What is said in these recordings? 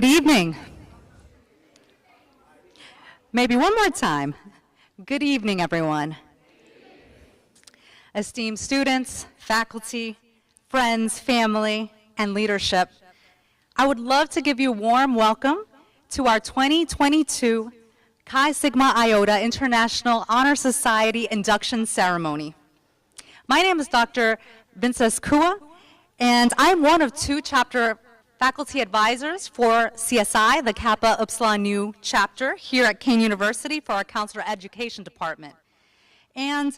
Good evening. Maybe one more time. Good evening, everyone. Esteemed students, faculty, friends, family, and leadership, I would love to give you a warm welcome to our 2022 Chi Sigma Iota International Honor Society Induction Ceremony. My name is Dr. Vinces Kua, and I'm one of two chapter faculty advisors for CSI, the Kappa Epsilon Nu chapter here at Kean University for our Counselor Education Department. And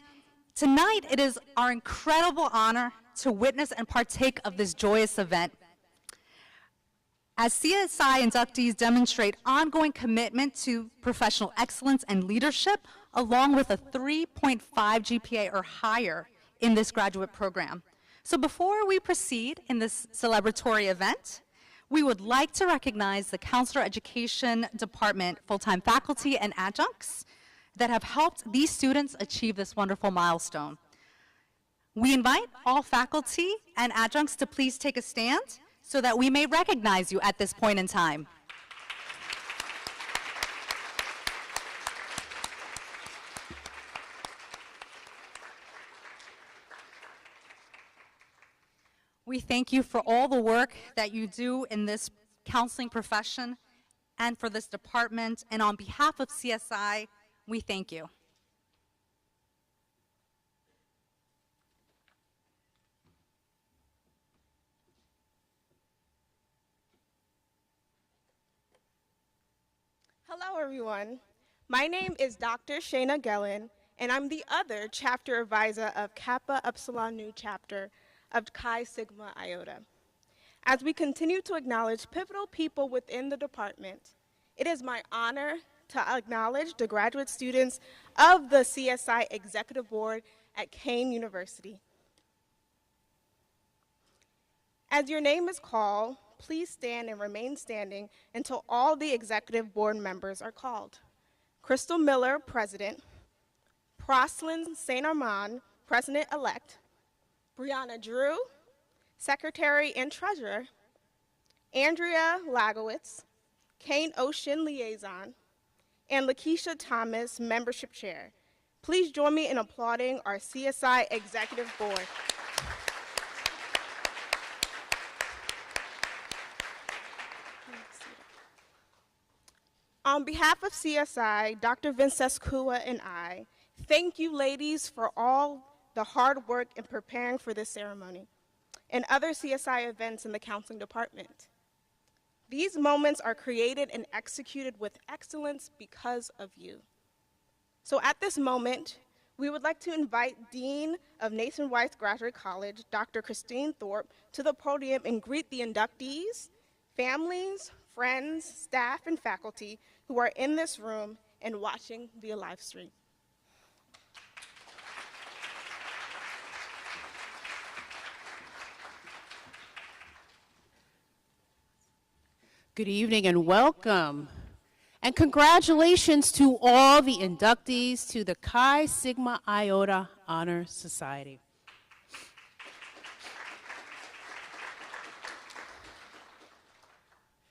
tonight it is our incredible honor to witness and partake of this joyous event. As CSI inductees demonstrate ongoing commitment to professional excellence and leadership, along with a 3.5 GPA or higher in this graduate program. So before we proceed in this celebratory event, we would like to recognize the Counselor Education Department full-time faculty and adjuncts that have helped these students achieve this wonderful milestone. We invite all faculty and adjuncts to please take a stand so that we may recognize you at this point in time. We thank you for all the work that you do in this counseling profession and for this department, and on behalf of CSI, we thank you. Hello, everyone. My name is Dr. Shayna Gellin, and I'm the other chapter advisor of Kappa Epsilon Nu chapter of Chi Sigma Iota. As we continue to acknowledge pivotal people within the department, it is my honor to acknowledge the graduate students of the CSI Executive Board at Kean University. As your name is called, please stand and remain standing until all the executive board members are called. Crystal Miller, President. Proslyn St. Armand, President-elect. Brianna Drew, Secretary and Treasurer. Andrea Lagowitz, Kean Ocean Liaison. And Lakeisha Thomas, Membership Chair. Please join me in applauding our CSI Executive Board. On behalf of CSI, Dr. Vinces Kua and I, thank you ladies for all the hard work in preparing for this ceremony and other CSI events in the counseling department. These moments are created and executed with excellence because of you. So at this moment, we would like to invite Dean of Nationwide Graduate College, Dr. Christine Thorpe, to the podium and greet the inductees, families, friends, staff, and faculty who are in this room and watching via live stream. Good evening and welcome. And congratulations to all the inductees to the Chi Sigma Iota Honor Society.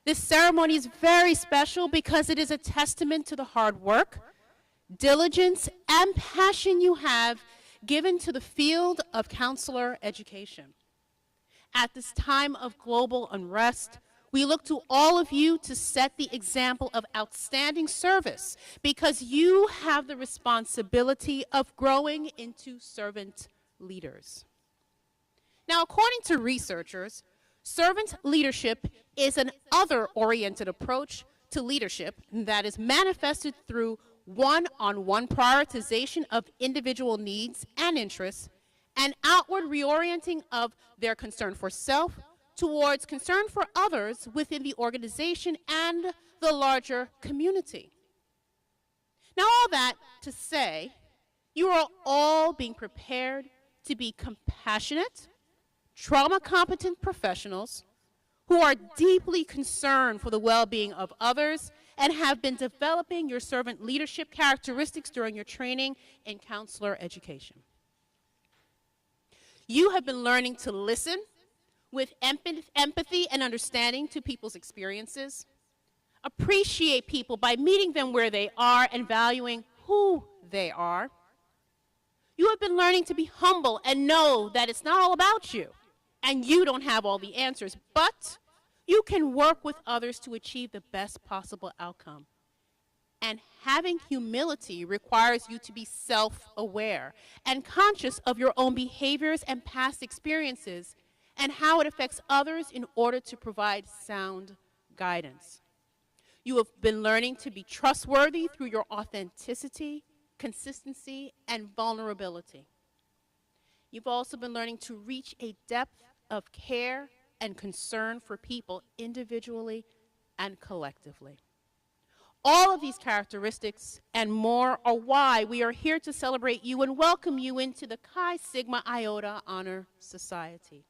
This ceremony is very special because it is a testament to the hard work, diligence, and passion you have given to the field of counselor education. At this time of global unrest, we look to all of you to set the example of outstanding service because you have the responsibility of growing into servant leaders. Now, according to researchers, servant leadership is an other-oriented approach to leadership that is manifested through one-on-one prioritization of individual needs and interests and outward reorienting of their concern for self towards concern for others within the organization and the larger community. Now, all that to say, you are all being prepared to be compassionate, trauma-competent professionals who are deeply concerned for the well-being of others and have been developing your servant leadership characteristics during your training in counselor education. You have been learning to listen with empathy and understanding to people's experiences, appreciate people by meeting them where they are and valuing who they are. You have been learning to be humble and know that it's not all about you, and you don't have all the answers, but you can work with others to achieve the best possible outcome. And having humility requires you to be self-aware and conscious of your own behaviors and past experiences and how it affects others in order to provide sound guidance. You have been learning to be trustworthy through your authenticity, consistency, and vulnerability. You've also been learning to reach a depth of care and concern for people individually and collectively. All of these characteristics and more are why we are here to celebrate you and welcome you into the Chi Sigma Iota Honor Society.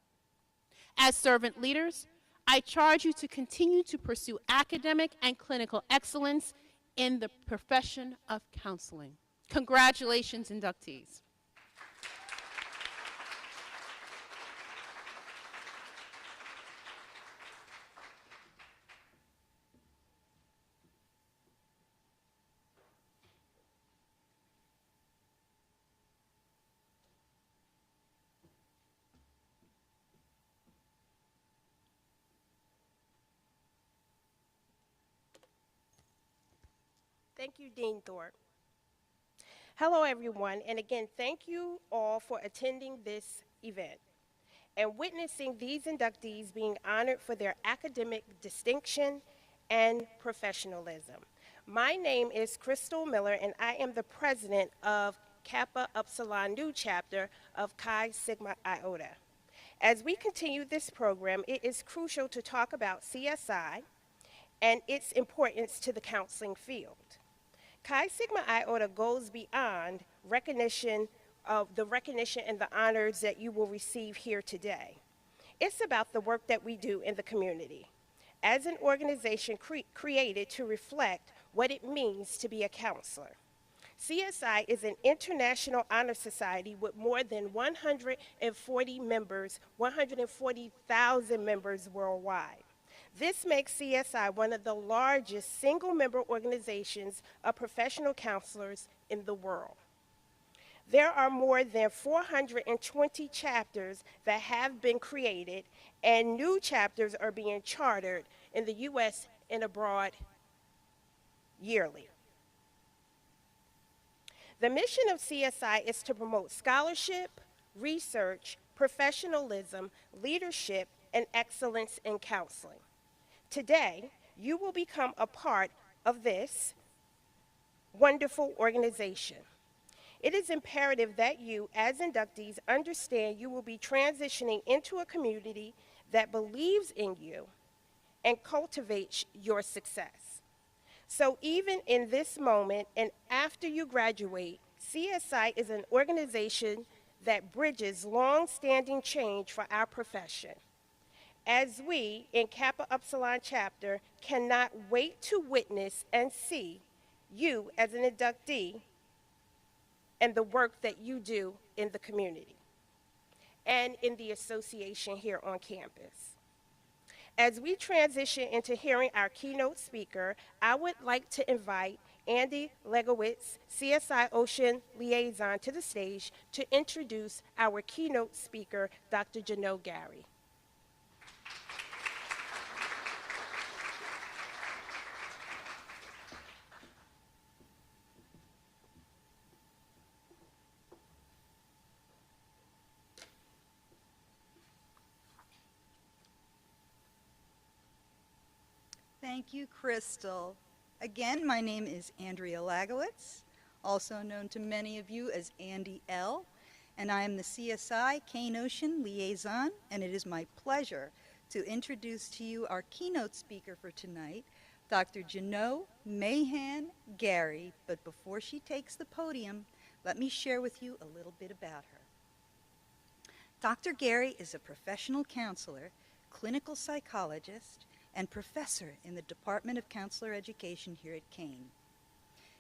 As servant leaders, I charge you to continue to pursue academic and clinical excellence in the profession of counseling. Congratulations, inductees. Thank you, Dean Thorpe. Hello, everyone, and again, thank you all for attending this event and witnessing these inductees being honored for their academic distinction and professionalism. My name is Crystal Miller, and I am the president of Kappa Upsilon Nu chapter of Chi Sigma Iota. As we continue this program, it is crucial to talk about CSI and its importance to the counseling field. Chi Sigma Iota goes beyond recognition of the recognition and the honors that you will receive here today. It's about the work that we do in the community as an organization created to reflect what it means to be a counselor. CSI is an international honor society with more than 140 members, 140,000 members worldwide. This makes CSI one of the largest single-member organizations of professional counselors in the world. There are more than 420 chapters that have been created, and new chapters are being chartered in the U.S. and abroad yearly. The mission of CSI is to promote scholarship, research, professionalism, leadership, and excellence in counseling. Today, you will become a part of this wonderful organization. It is imperative that you, as inductees, understand you will be transitioning into a community that believes in you and cultivates your success. So even in this moment and after you graduate, CSI is an organization that bridges long-standing change for our profession. As we, in Kappa Upsilon chapter, cannot wait to witness and see you as an inductee and the work that you do in the community and in the association here on campus. As we transition into hearing our keynote speaker, I would like to invite Andy Legowitz, CSI Ocean Liaison, to the stage to introduce our keynote speaker, Dr. J Barry. Thank you, Crystal. Again, my name is Andrea Lagowitz, also known to many of you as Andy L., and I am the CSI Cane Ocean Liaison, and it is my pleasure to introduce to you our keynote speaker for tonight, Dr. Jano Mahan Gary. But before she takes the podium, let me share with you a little bit about her. Dr. Gary is a professional counselor, clinical psychologist, and professor in the Department of Counselor Education here at Kane.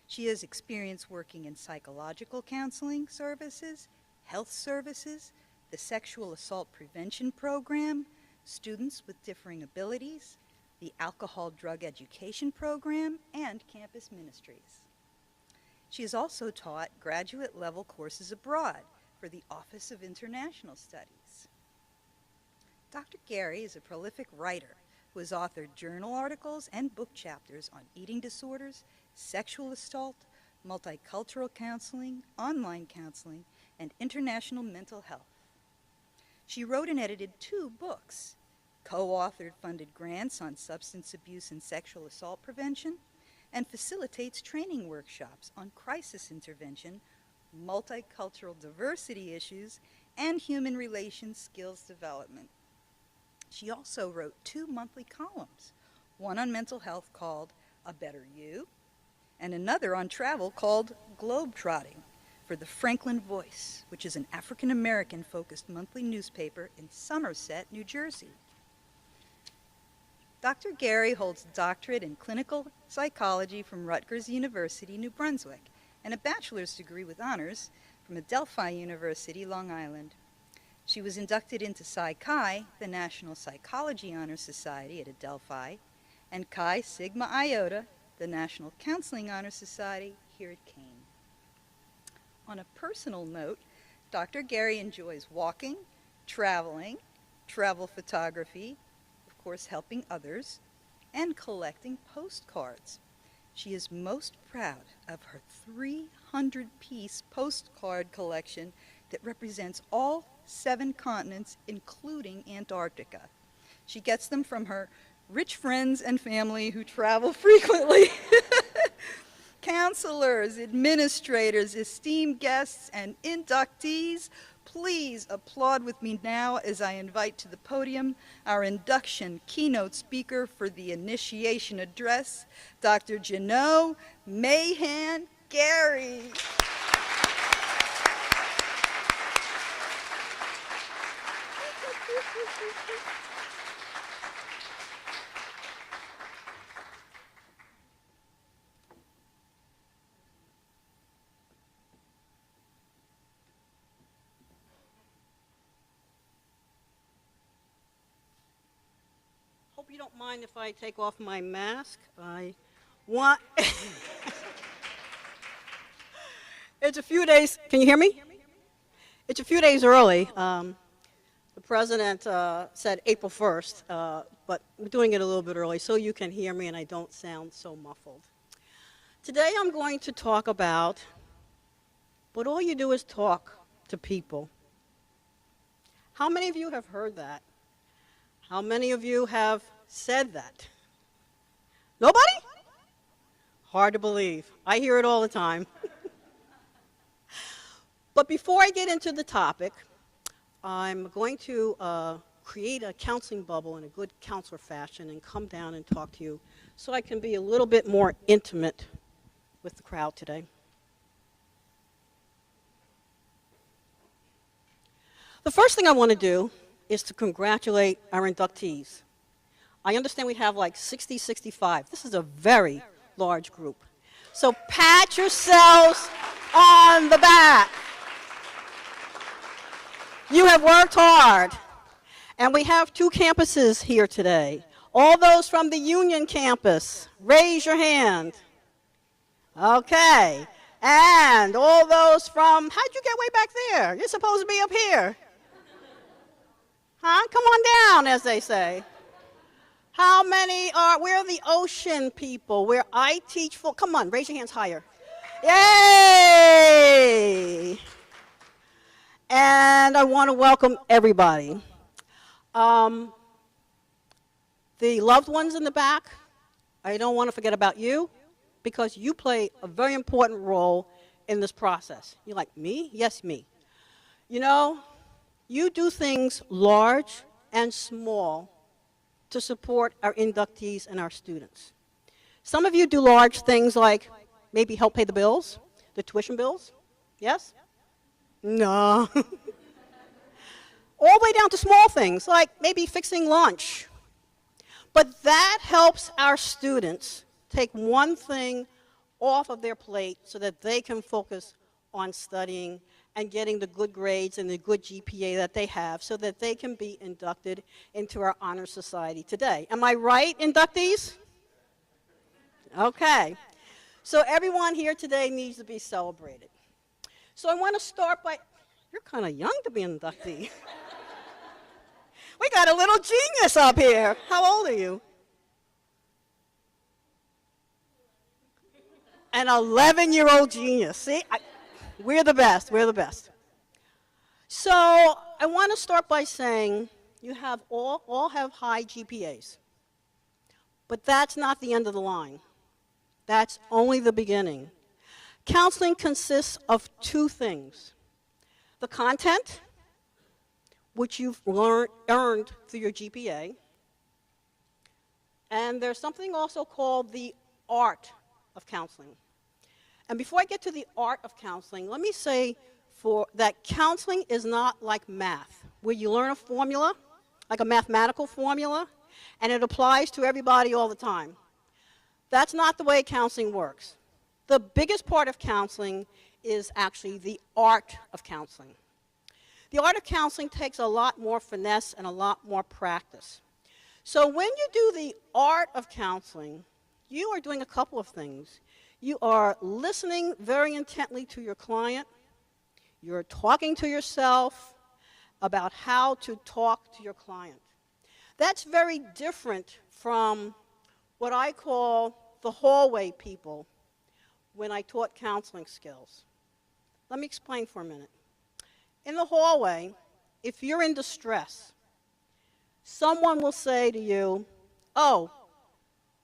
She has experience working in psychological counseling services, health services, the Sexual Assault Prevention Program, students with differing abilities, the Alcohol Drug Education Program, and campus ministries. She has also taught graduate-level courses abroad for the Office of International Studies. Dr. Gary is a prolific writer who has authored journal articles and book chapters on eating disorders, sexual assault, multicultural counseling, online counseling, and international mental health. She wrote and edited 2 books, co-authored funded grants on substance abuse and sexual assault prevention, and facilitates training workshops on crisis intervention, multicultural diversity issues, and human relations skills development. She also wrote 2 monthly columns, one on mental health called A Better You, and another on travel called Globetrotting for the Franklin Voice, which is an African-American focused monthly newspaper in Somerset, New Jersey. Dr. Gary holds a doctorate in clinical psychology from Rutgers University, New Brunswick, and a bachelor's degree with honors from Adelphi University, Long Island. She was inducted into Psi Chi, the National Psychology Honor Society at Adelphi, and Chi Sigma Iota, the National Counseling Honor Society here at Kane. On a personal note, Dr. Gary enjoys walking, traveling, travel photography, of course helping others, and collecting postcards. She is most proud of her 300-piece postcard collection that represents all 7 continents, including Antarctica. She gets them from her rich friends and family who travel frequently. Counselors, administrators, esteemed guests, and inductees, please applaud with me now as I invite to the podium our induction keynote speaker for the initiation address, Dr. Janot Mahan Gary. Hope you don't mind if I take off my mask. I want... It's a few days... Can you hear me? It's a few days early. The president said April 1st, but we're doing it a little bit early so you can hear me and I don't sound so muffled. Today I'm going to talk about what all you do is talk to people. How many of you have heard that? How many of you have said that? Nobody? Hard to believe. I hear it all the time. But before I get into the topic, I'm going to create a counseling bubble in a good counselor fashion and come down and talk to you so I can be a little bit more intimate with the crowd today. The first thing I want to do is to congratulate our inductees. I understand we have like 60, 65. This is a very large group. So pat yourselves on the back. You have worked hard. And we have 2 campuses here today. All those from the Union campus, raise your hand. Okay. And all those from, how'd you get way back there? You're supposed to be up here. Huh? Come on down, as they say. How many are, where are the ocean people? Where I teach full, come on, raise your hands higher. Yay! And I want to welcome everybody. The loved ones in the back, I don't want to forget about you because you play a very important role in this process. You're like, me? Yes, me. You know, you do things large and small to support our inductees and our students. Some of you do large things like maybe help pay the bills, the tuition bills. Yes? No. All the way down to small things like maybe fixing lunch. But that helps our students take one thing off of their plate so that they can focus on studying and getting the good grades and the good GPA that they have so that they can be inducted into our honor society today. Am I right, inductees? Okay. So everyone here today needs to be celebrated. So I want to start by, you're kind of young to be an inductee. We got a little genius up here. How old are you? An 11-year-old genius. See? We're the best. We're the best. So I want to start by saying you have all have high GPAs. But that's not the end of the line. That's only the beginning. Counseling consists of two things. The content, which you've earned through your GPA. And there's something also called the art of counseling. And before I get to the art of counseling, let me say that counseling is not like math, where you learn a formula, like a mathematical formula, and it applies to everybody all the time. That's not the way counseling works. The biggest part of counseling is actually the art of counseling. The art of counseling takes a lot more finesse and a lot more practice. So when you do the art of counseling, you are doing a couple of things. You are listening very intently to your client. You're talking to yourself about how to talk to your client. That's very different from what I call the hallway people when I taught counseling skills. Let me explain for a minute. In the hallway, if you're in distress, someone will say to you, "Oh,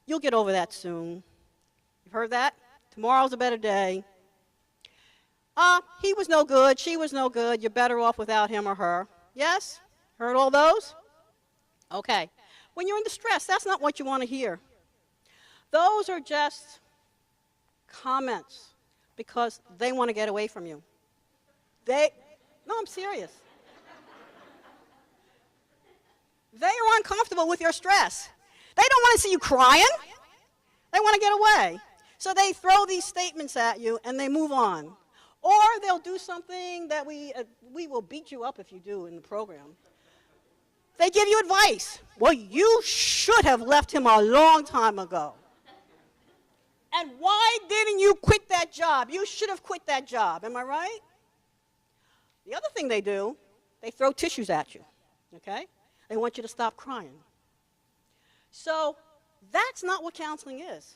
you'll get over that soon." You've heard that? Tomorrow's a better day. He was no good, she was no good, you're better off without him or her. Yes? Heard all those? Okay. When you're in distress, that's not what you want to hear. Those are just comments because they want to get away from you. No, I'm serious. They are uncomfortable with your stress. They don't want to see you crying. They want to get away. So they throw these statements at you and they move on. Or they'll do something that we will beat you up if you do in the program. They give you advice. Well, you should have left him a long time ago. And why didn't you quit that job? You should have quit that job. Am I right? The other thing they do, they throw tissues at you. Okay? They want you to stop crying. So that's not what counseling is.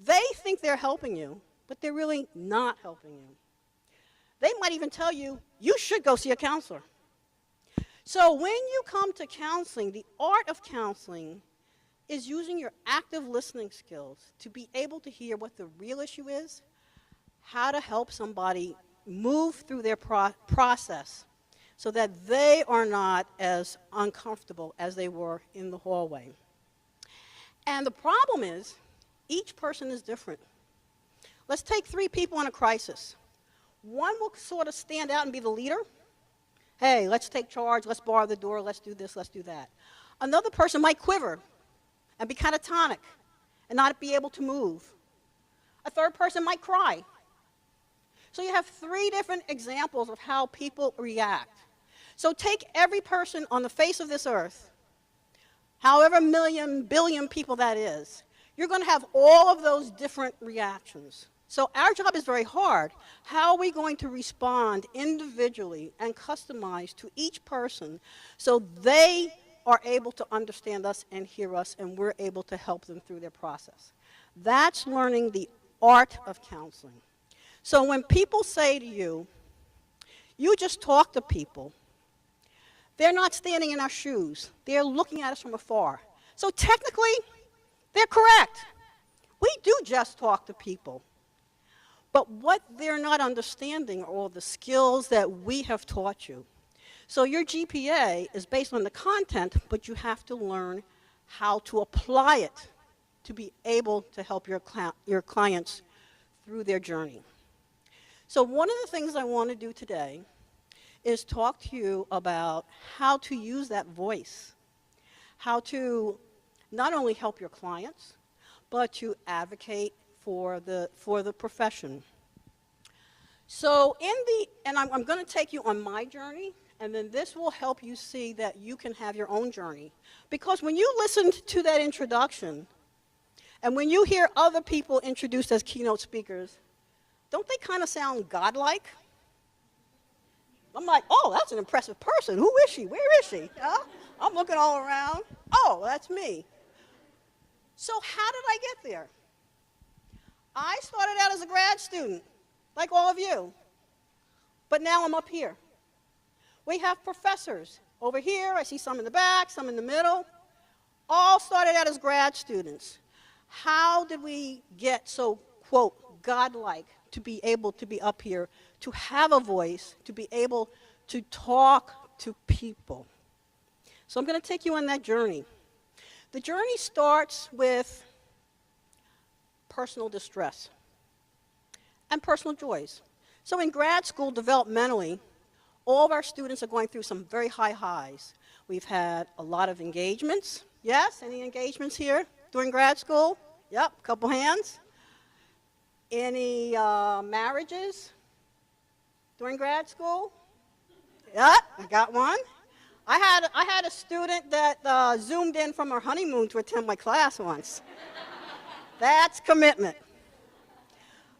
They think they're helping you, but they're really not helping you. They might even tell you, you should go see a counselor. So when you come to counseling, the art of counseling is using your active listening skills to be able to hear what the real issue is, how to help somebody move through their process so that they are not as uncomfortable as they were in the hallway. And the problem is, each person is different. Let's take 3 people in a crisis. One will sort of stand out and be the leader. Hey, let's take charge, let's bar the door, let's do this, let's do that. Another person might quiver and be catatonic and not be able to move. A third person might cry. So you have 3 different examples of how people react. So take every person on the face of this earth, however billion people that is, you're going to have all of those different reactions. So our job is very hard. How are we going to respond individually and customize to each person so they are able to understand us and hear us and we're able to help them through their process? That's learning the art of counseling. So when people say to you, you just talk to people, they're not standing in our shoes. They're looking at us from afar. So technically, they're correct. We do just talk to people. But what they're not understanding are all the skills that we have taught you. So your GPA is based on the content, but you have to learn how to apply it to be able to help your clients through their journey. So one of the things I want to do today is talk to you about how to use that voice, how to not only help your clients, but to advocate for the profession. So I'm going to take you on my journey, and then this will help you see that you can have your own journey. Because when you listened to that introduction, and when you hear other people introduced as keynote speakers, don't they kind of sound godlike? I'm like, oh, that's an impressive person. Who is she? Where is she? Huh? I'm looking all around. Oh, that's me. So how did I get there? I started out as a grad student, like all of you. But now I'm up here. We have professors over here. I see some in the back, some in the middle. All started out as grad students. How did we get so, quote, godlike to be able to be up here, to have a voice, to be able to talk to people? So I'm going to take you on that journey. The journey starts with personal distress and personal joys. So in grad school, developmentally, all of our students are going through some very high highs. We've had a lot of engagements. Yes, any engagements here during grad school? Yep, a couple hands. Any marriages during grad school? Yep, I got one. I had a student that zoomed in from her honeymoon to attend my class once. That's commitment.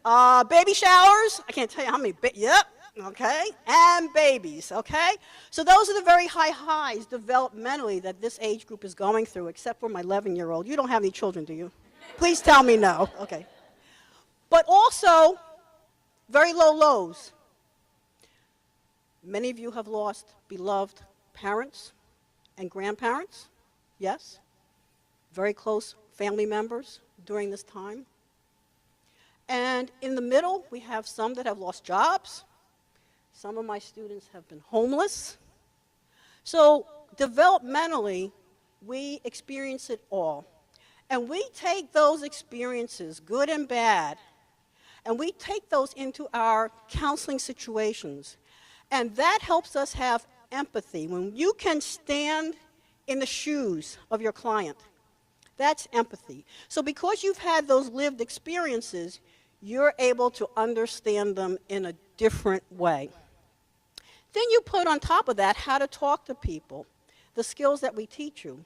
Baby showers, I can't tell you how many, yep, okay, and babies, okay? So those are the very high highs developmentally that this age group is going through, except for my 11-year-old. You don't have any children, do you? Please tell me no, okay. But also, very low lows. Many of you have lost beloved parents and grandparents, yes, very close family members during this time. And in the middle, we have some that have lost jobs. Some of my students have been homeless. So developmentally, we experience it all. And we take those experiences, good and bad, and we take those into our counseling situations. And that helps us have empathy. When you can stand in the shoes of your client, that's empathy. So because you've had those lived experiences, you're able to understand them in a different way. Then you put on top of that how to talk to people, the skills that we teach you.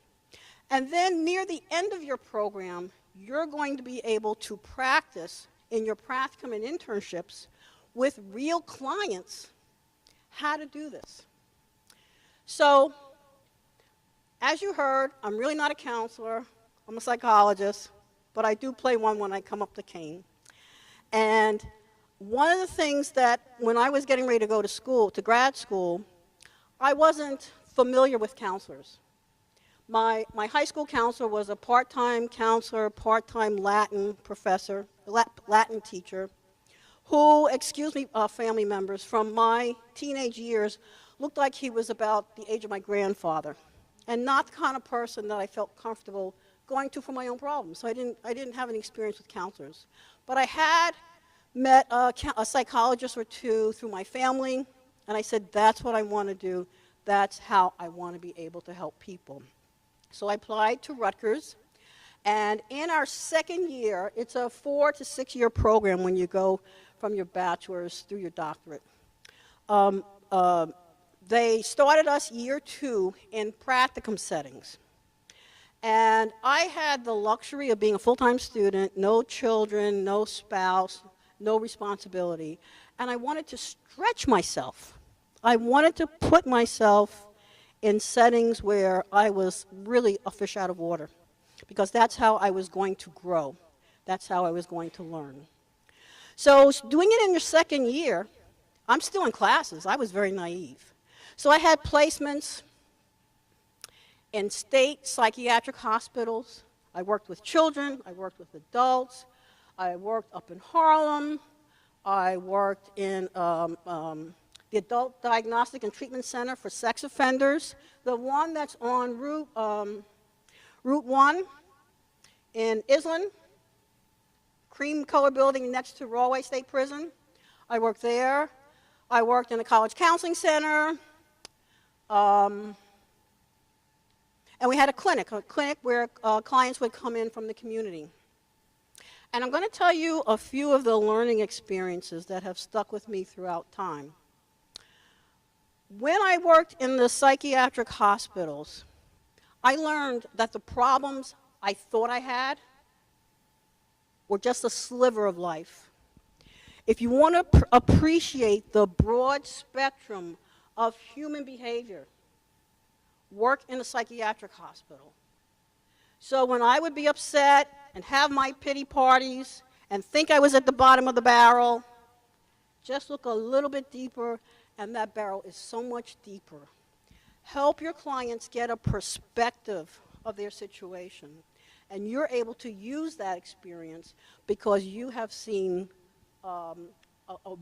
And then near the end of your program, you're going to be able to practice in your practicum and internships with real clients how to do this. So, as you heard, I'm really not a counselor. I'm a psychologist, but I do play one when I come up to Kane. And one of the things that when I was getting ready to go to school, to grad school, I wasn't familiar with counselors. My high school counselor was a part-time counselor, part-time Latin professor, Latin teacher, who, excuse me, family members, from my teenage years, looked like he was about the age of my grandfather, and not the kind of person that I felt comfortable going to for my own problems. So I didn't have any experience with counselors. But I had met a psychologist or two through my family, and I said, that's what I want to do. That's how I want to be able to help people. So I applied to Rutgers, and in our second year, it's a 4 to 6 year program when you go from your bachelor's through your doctorate. They started us year 2 in practicum settings. And I had the luxury of being a full-time student, no children, no spouse, no responsibility. And I wanted to stretch myself. I wanted to put myself in settings where I was really a fish out of water, because that's how I was going to grow. That's how I was going to learn. So doing it in your second year, I'm still in classes. I was very naive. So I had placements in state psychiatric hospitals. I worked with children. I worked with adults. I worked up in Harlem. I worked in the Adult Diagnostic and Treatment Center for Sex Offenders, the one that's on Route 1 in Island, cream color building next to Rawway State Prison. I worked there. I worked in the College Counseling Center. And we had a clinic where clients would come in from the community. And I'm going to tell you a few of the learning experiences that have stuck with me throughout time. When I worked in the psychiatric hospitals, I learned that the problems I thought I had were just a sliver of life. If you want to appreciate the broad spectrum of human behavior, work in a psychiatric hospital. So when I would be upset and have my pity parties and think I was at the bottom of the barrel, just look a little bit deeper, and that barrel is so much deeper. Help your clients get a perspective of their situation, and you're able to use that experience because you have seen a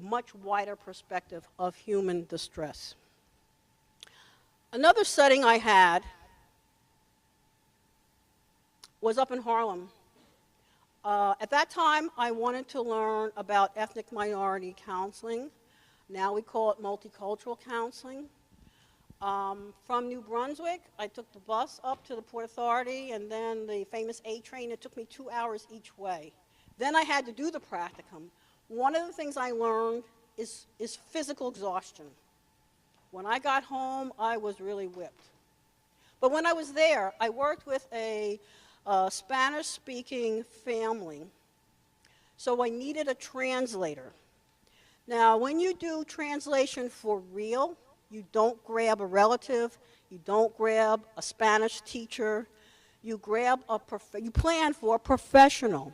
much wider perspective of human distress. Another setting I had was up in Harlem. At that time, I wanted to learn about ethnic minority counseling. Now we call it multicultural counseling. From New Brunswick, I took the bus up to the Port Authority and then the famous A train. It took me 2 hours each way. Then I had to do the practicum. One of the things I learned is physical exhaustion. When I got home, I was really whipped. But when I was there, I worked with a Spanish-speaking family, so I needed a translator. Now, when you do translation for real, you don't grab a relative, you don't grab a Spanish teacher, you plan for a professional.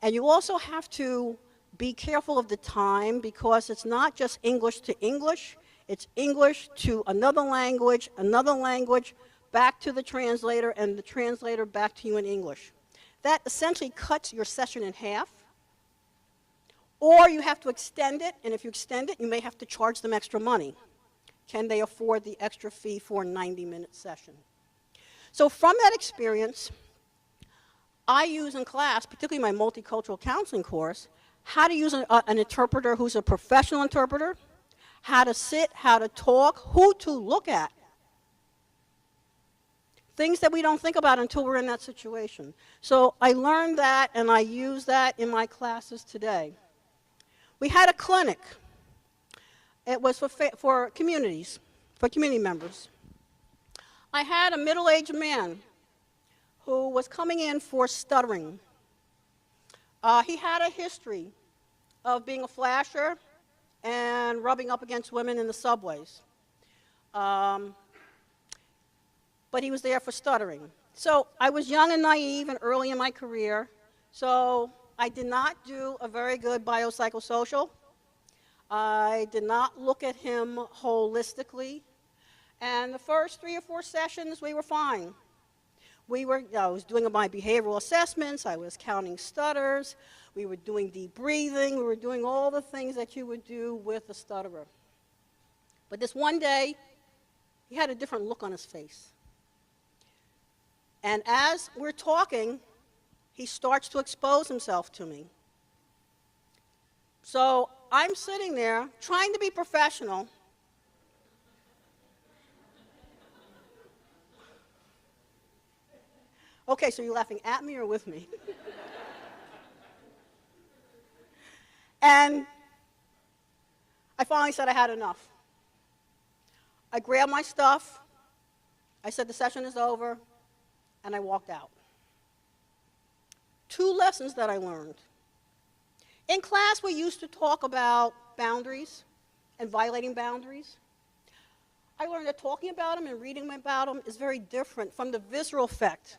And you also have to be careful of the time because it's not just English to English, it's English to another language, back to the translator, and the translator back to you in English. That essentially cuts your session in half. Or you have to extend it, and if you extend it, you may have to charge them extra money. Can they afford the extra fee for a 90-minute session? So from that experience, I use in class, particularly my multicultural counseling course, how to use an interpreter who's a professional interpreter, how to sit, how to talk, who to look at. Things that we don't think about until we're in that situation. So I learned that, and I use that in my classes today. We had a clinic. It was for communities, for community members. I had a middle-aged man who was coming in for stuttering. He had a history of being a flasher and rubbing up against women in the subways. But he was there for stuttering. So I was young and naive and early in my career, so I did not do a very good biopsychosocial. I did not look at him holistically. And the first 3 or 4 sessions, we were fine. I was doing my behavioral assessments, I was counting stutters, we were doing deep breathing, we were doing all the things that you would do with a stutterer. But this one day, he had a different look on his face. And as we're talking, he starts to expose himself to me. So I'm sitting there trying to be professional. Okay, so you're laughing at me or with me? And I finally said I had enough. I grabbed my stuff, I said the session is over, and I walked out. 2 lessons that I learned. In class, we used to talk about boundaries and violating boundaries. I learned that talking about them and reading about them is very different from the visceral effect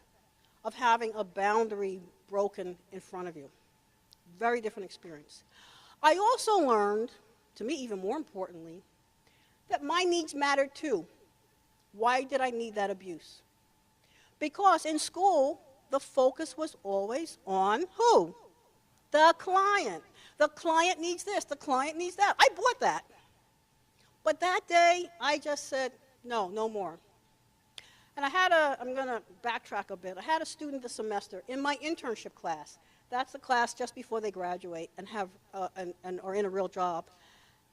of having a boundary broken in front of you. Very different experience. I also learned, to me even more importantly, that my needs mattered too. Why did I need that abuse? Because in school, the focus was always on who? The client. The client needs this, the client needs that. I bought that. But that day, I just said, no, no more. And I'm going to backtrack a bit. I had a student this semester in my internship class. That's the class just before they graduate and are in a real job.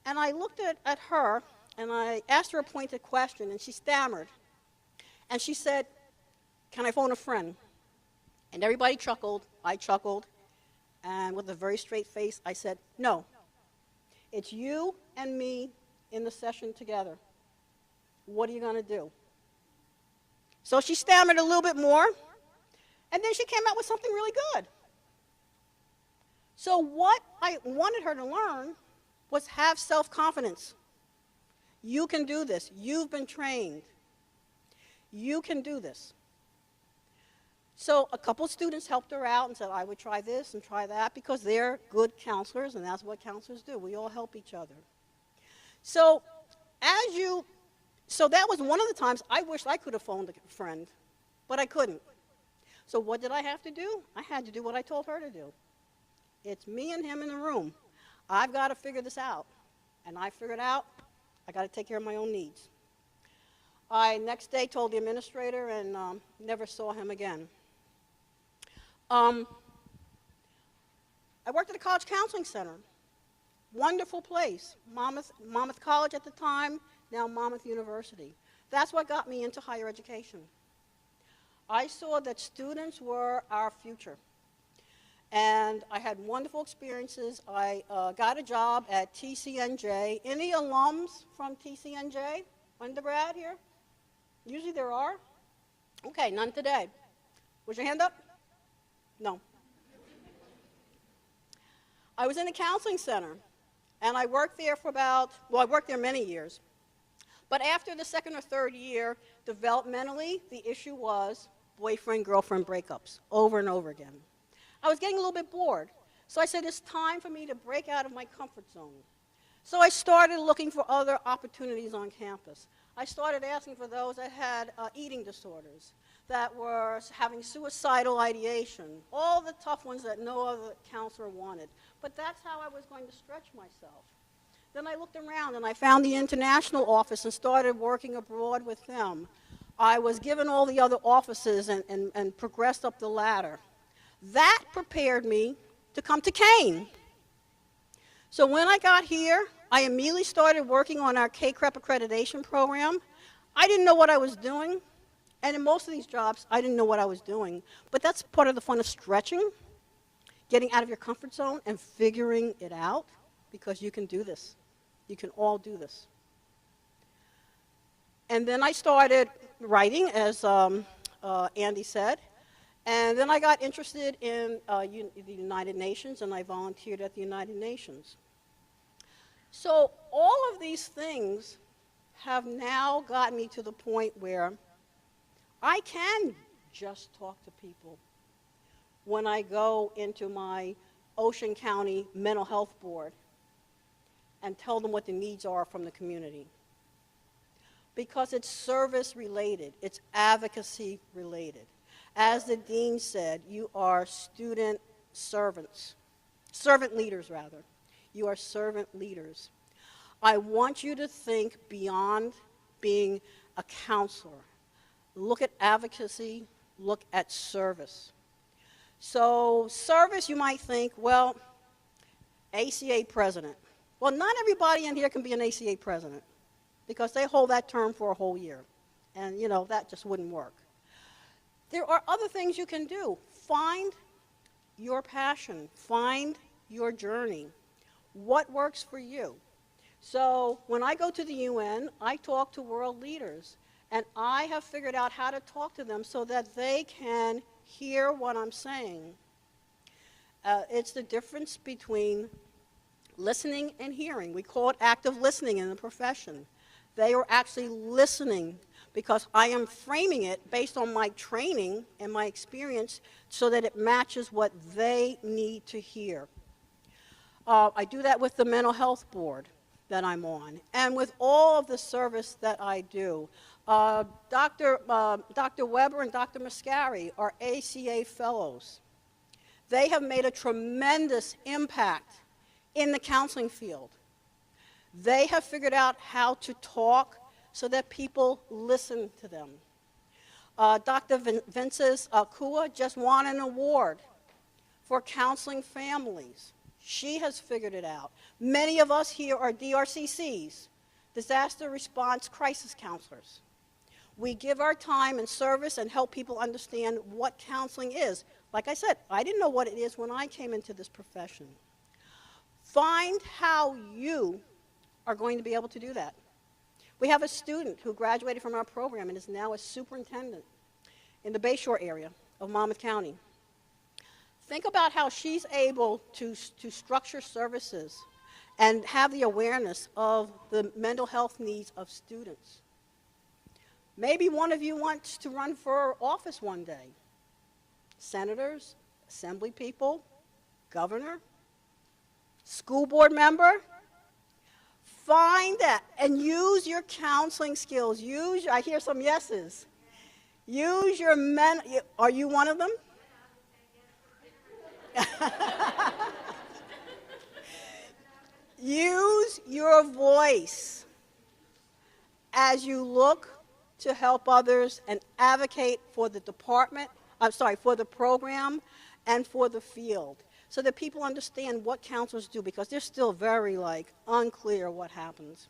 And I looked at her, and I asked her a pointed question, and she stammered. And she said, can I phone a friend? And everybody chuckled. I chuckled. And with a very straight face, I said, no, it's you and me in the session together. What are you going to do? So she stammered a little bit more, and then she came out with something really good. So what I wanted her to learn was have self-confidence. You can do this. You've been trained. You can do this. So a couple of students helped her out and said, I would try this and try that, because they're good counselors, and that's what counselors do. We all help each other. So that was one of the times I wished I could have phoned a friend, but I couldn't. So what did I have to do? I had to do what I told her to do. It's me and him in the room. I've got to figure this out. And I figured out I got to take care of my own needs. I next day told the administrator and never saw him again. I worked at a college counseling center. Wonderful place. Monmouth College at the time, now Monmouth University. That's what got me into higher education. I saw that students were our future. And I had wonderful experiences. I got a job at TCNJ. Any alums from TCNJ? Undergrad here? Usually there are. Okay, none today. Was your hand up? No. I was in a counseling center, and I worked there for I worked there many years. But after the second or third year, developmentally, the issue was boyfriend-girlfriend breakups over and over again. I was getting a little bit bored. So I said, it's time for me to break out of my comfort zone. So I started looking for other opportunities on campus. I started asking for those that had eating disorders, that were having suicidal ideation, all the tough ones that no other counselor wanted. But that's how I was going to stretch myself. Then I looked around and I found the international office and started working abroad with them. I was given all the other offices and progressed up the ladder. That prepared me to come to Kane. So when I got here, I immediately started working on our KCREP accreditation program. I didn't know what I was doing, and in most of these jobs, I didn't know what I was doing. But that's part of the fun of stretching, getting out of your comfort zone and figuring it out, because you can do this. You can all do this. And then I started writing, as Andy said. And then I got interested in the United Nations, and I volunteered at the United Nations. So all of these things have now gotten me to the point where I can just talk to people when I go into my Ocean County Mental Health Board and tell them what the needs are from the community. Because it's service related, it's advocacy related. As the dean said, you are student servants, servant leaders rather. You are servant leaders. I want you to think beyond being a counselor. Look at advocacy, look at service. So service, you might think, well, ACA president. Well, not everybody in here can be an ACA president, because they hold that term for a whole year. And, that just wouldn't work. There are other things you can do. Find your passion. Find your journey. What works for you? So when I go to the UN, I talk to world leaders. And I have figured out how to talk to them so that they can hear what I'm saying. It's the difference between listening and hearing. We call it active listening in the profession. They are actually listening, because I am framing it based on my training and my experience so that it matches what they need to hear. I do that with the mental health board that I'm on, and with all of the service that I do. Dr. Weber and Dr. Muscari are ACA fellows. They have made a tremendous impact in the counseling field. They have figured out how to talk so that people listen to them. Dr. Vinces Kua just won an award for counseling families. She has figured it out. Many of us here are DRCCs, disaster response crisis counselors. We give our time and service and help people understand what counseling is. Like I said, I didn't know what it is when I came into this profession. Find how you are going to be able to do that. We have a student who graduated from our program and is now a superintendent in the Bayshore area of Monmouth County. Think about how she's able to structure services and have the awareness of the mental health needs of students. Maybe one of you wants to run for office one day. Senators, assembly people, governor, school board member. Find that and use your counseling skills. I hear some yeses. Use your are you one of them? Use your voice as you look to help others and advocate for the department, for the program and for the field, so that people understand what counselors do, because they're still very unclear what happens.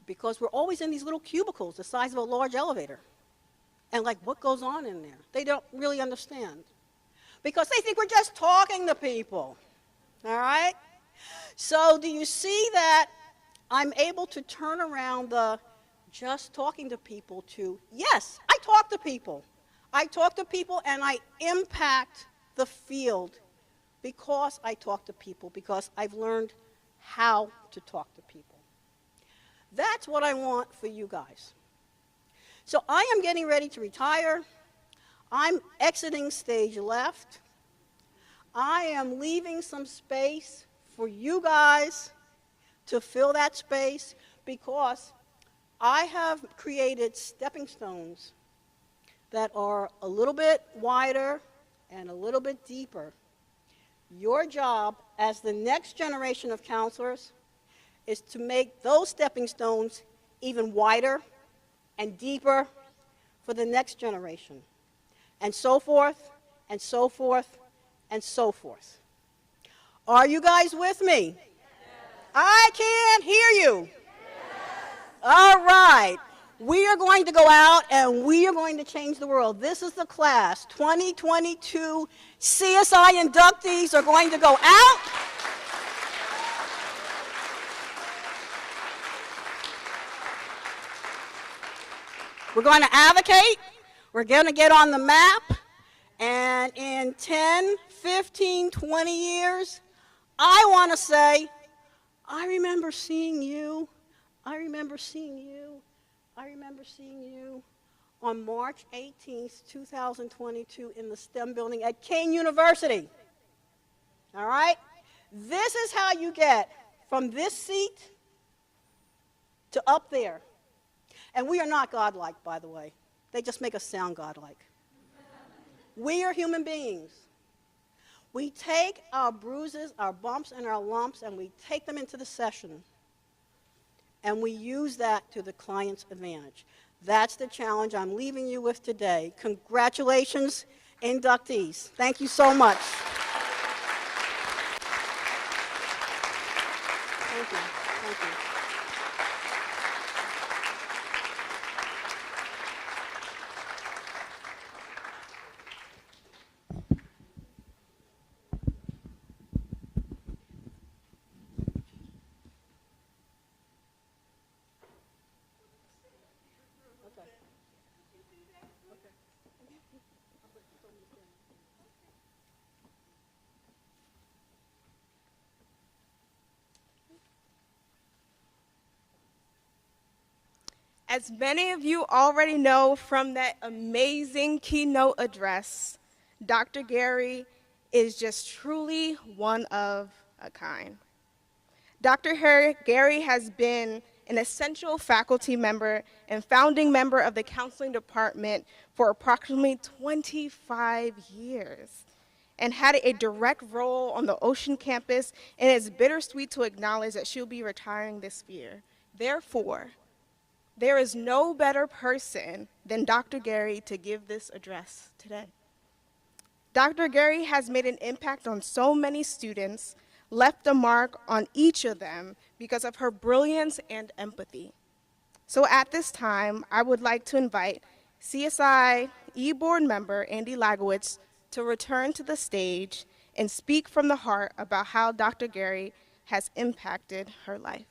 Because we're always in these little cubicles the size of a large elevator. And what goes on in there? They don't really understand. Because they think we're just talking to people. All right? So do you see that I'm able to turn around the just talking to people to, yes, I talk to people. I talk to people and I impact the field because I talk to people, because I've learned how to talk to people. That's what I want for you guys. So I am getting ready to retire. I'm exiting stage left. I am leaving some space for you guys to fill that space, because I have created stepping stones that are a little bit wider and a little bit deeper. Your job as the next generation of counselors is to make those stepping stones even wider and deeper for the next generation, and so forth, and so forth, and so forth. Are you guys with me? Yes. I can't hear you. Yes. All right. We are going to go out and we are going to change the world. This is the class. 2022 CSI inductees are going to go out. We're going to advocate. We're going to get on the map. And in 10, 15, 20 years, I want to say, I remember seeing you. I remember seeing you. I remember seeing you on March 18th, 2022 in the STEM building at King University. All right? This is how you get from this seat to up there. And we are not godlike, by the way. They just make us sound godlike. We are human beings. We take our bruises, our bumps, and our lumps, and we take them into the session. And we use that to the client's advantage. That's the challenge I'm leaving you with today. Congratulations, inductees. Thank you so much. Thank you. Thank you. As many of you already know from that amazing keynote address, Dr. Gary is just truly one of a kind. Dr. Gary has been an essential faculty member and founding member of the counseling department for approximately 25 years and had a direct role on the Ocean campus, and it's bittersweet to acknowledge that she'll be retiring this year. Therefore, there is no better person than Dr. Gary to give this address today. Dr. Gary has made an impact on so many students, left a mark on each of them because of her brilliance and empathy. So at this time, I would like to invite CSI E-Board member Andy Lagowitz to return to the stage and speak from the heart about how Dr. Gary has impacted her life.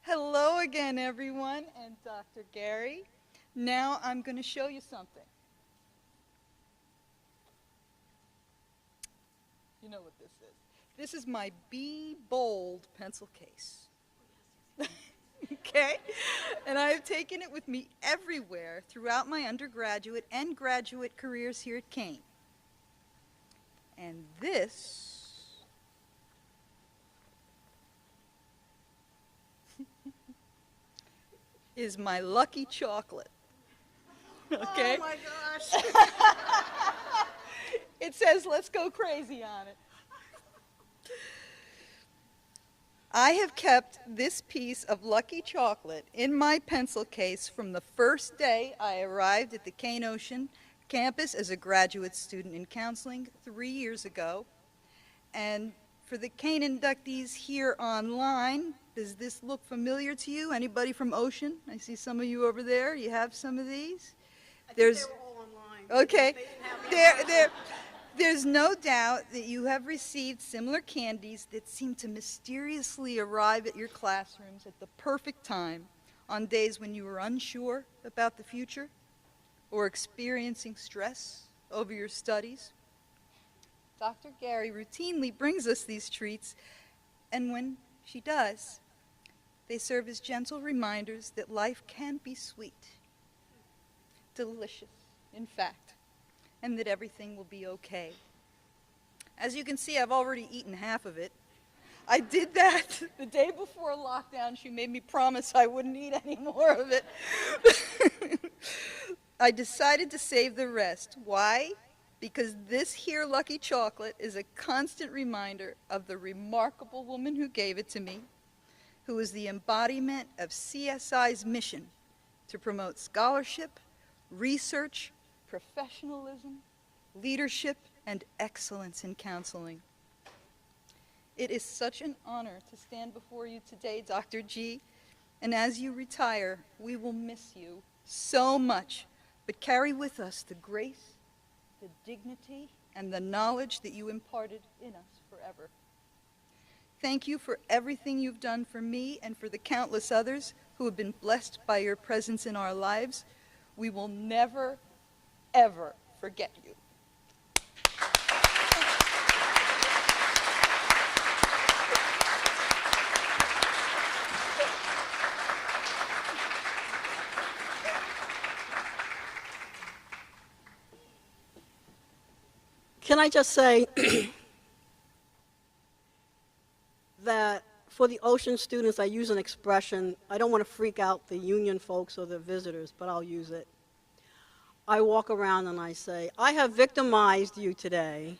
Hello again, everyone, and Dr. Gary. Now I'm going to show you something. You know what this is. This is my Be Bold pencil case. Okay? And I have taken it with me everywhere throughout my undergraduate and graduate careers here at Kane. And this is my lucky chocolate. Okay? Oh my gosh. It says, "Let's go crazy" on it. I have kept this piece of lucky chocolate in my pencil case from the first day I arrived at the Keynote campus as a graduate student in counseling 3 years ago. And for the Kane inductees here online, does this look familiar to you? Anybody from Ocean? I see some of you over there. You have some of these? There's, they were all online. okay. They didn't have There's no doubt that you have received similar candies that seem to mysteriously arrive at your classrooms at the perfect time on days when you were unsure about the future or experiencing stress over your studies. Dr. Gary routinely brings us these treats, and when she does, they serve as gentle reminders that life can be sweet, delicious, in fact, and that everything will be okay. As you can see, I've already eaten half of it. I did that the day before lockdown. She made me promise I wouldn't eat any more of it. I decided to save the rest. Why? Because this here lucky chocolate is a constant reminder of the remarkable woman who gave it to me, who is the embodiment of CSI's mission to promote scholarship, research, professionalism, leadership, and excellence in counseling. It is such an honor to stand before you today, Dr. G, and as you retire, we will miss you so much, but carry with us the grace, the dignity, and the knowledge that you imparted in us forever. Thank you for everything you've done for me and for the countless others who have been blessed by your presence in our lives. We will never, ever forget you. Can I just say that for the Ocean students, I use an expression. I don't want to freak out the union folks or the visitors, but I'll use it. I walk around and I say, I have victimized you today.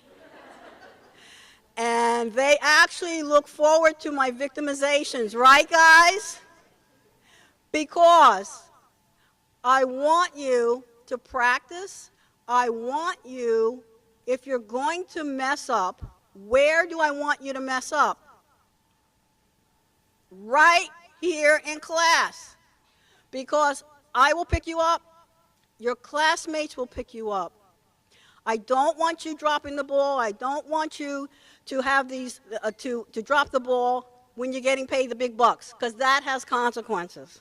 And they actually look forward to my victimizations, right, guys? Because I want you to practice. I want you, if you're going to mess up, where do I want you to mess up? Right here in class. Because I will pick you up. Your classmates will pick you up. I don't want you dropping the ball. I don't want you to have these, to drop the ball when you're getting paid the big bucks, because that has consequences.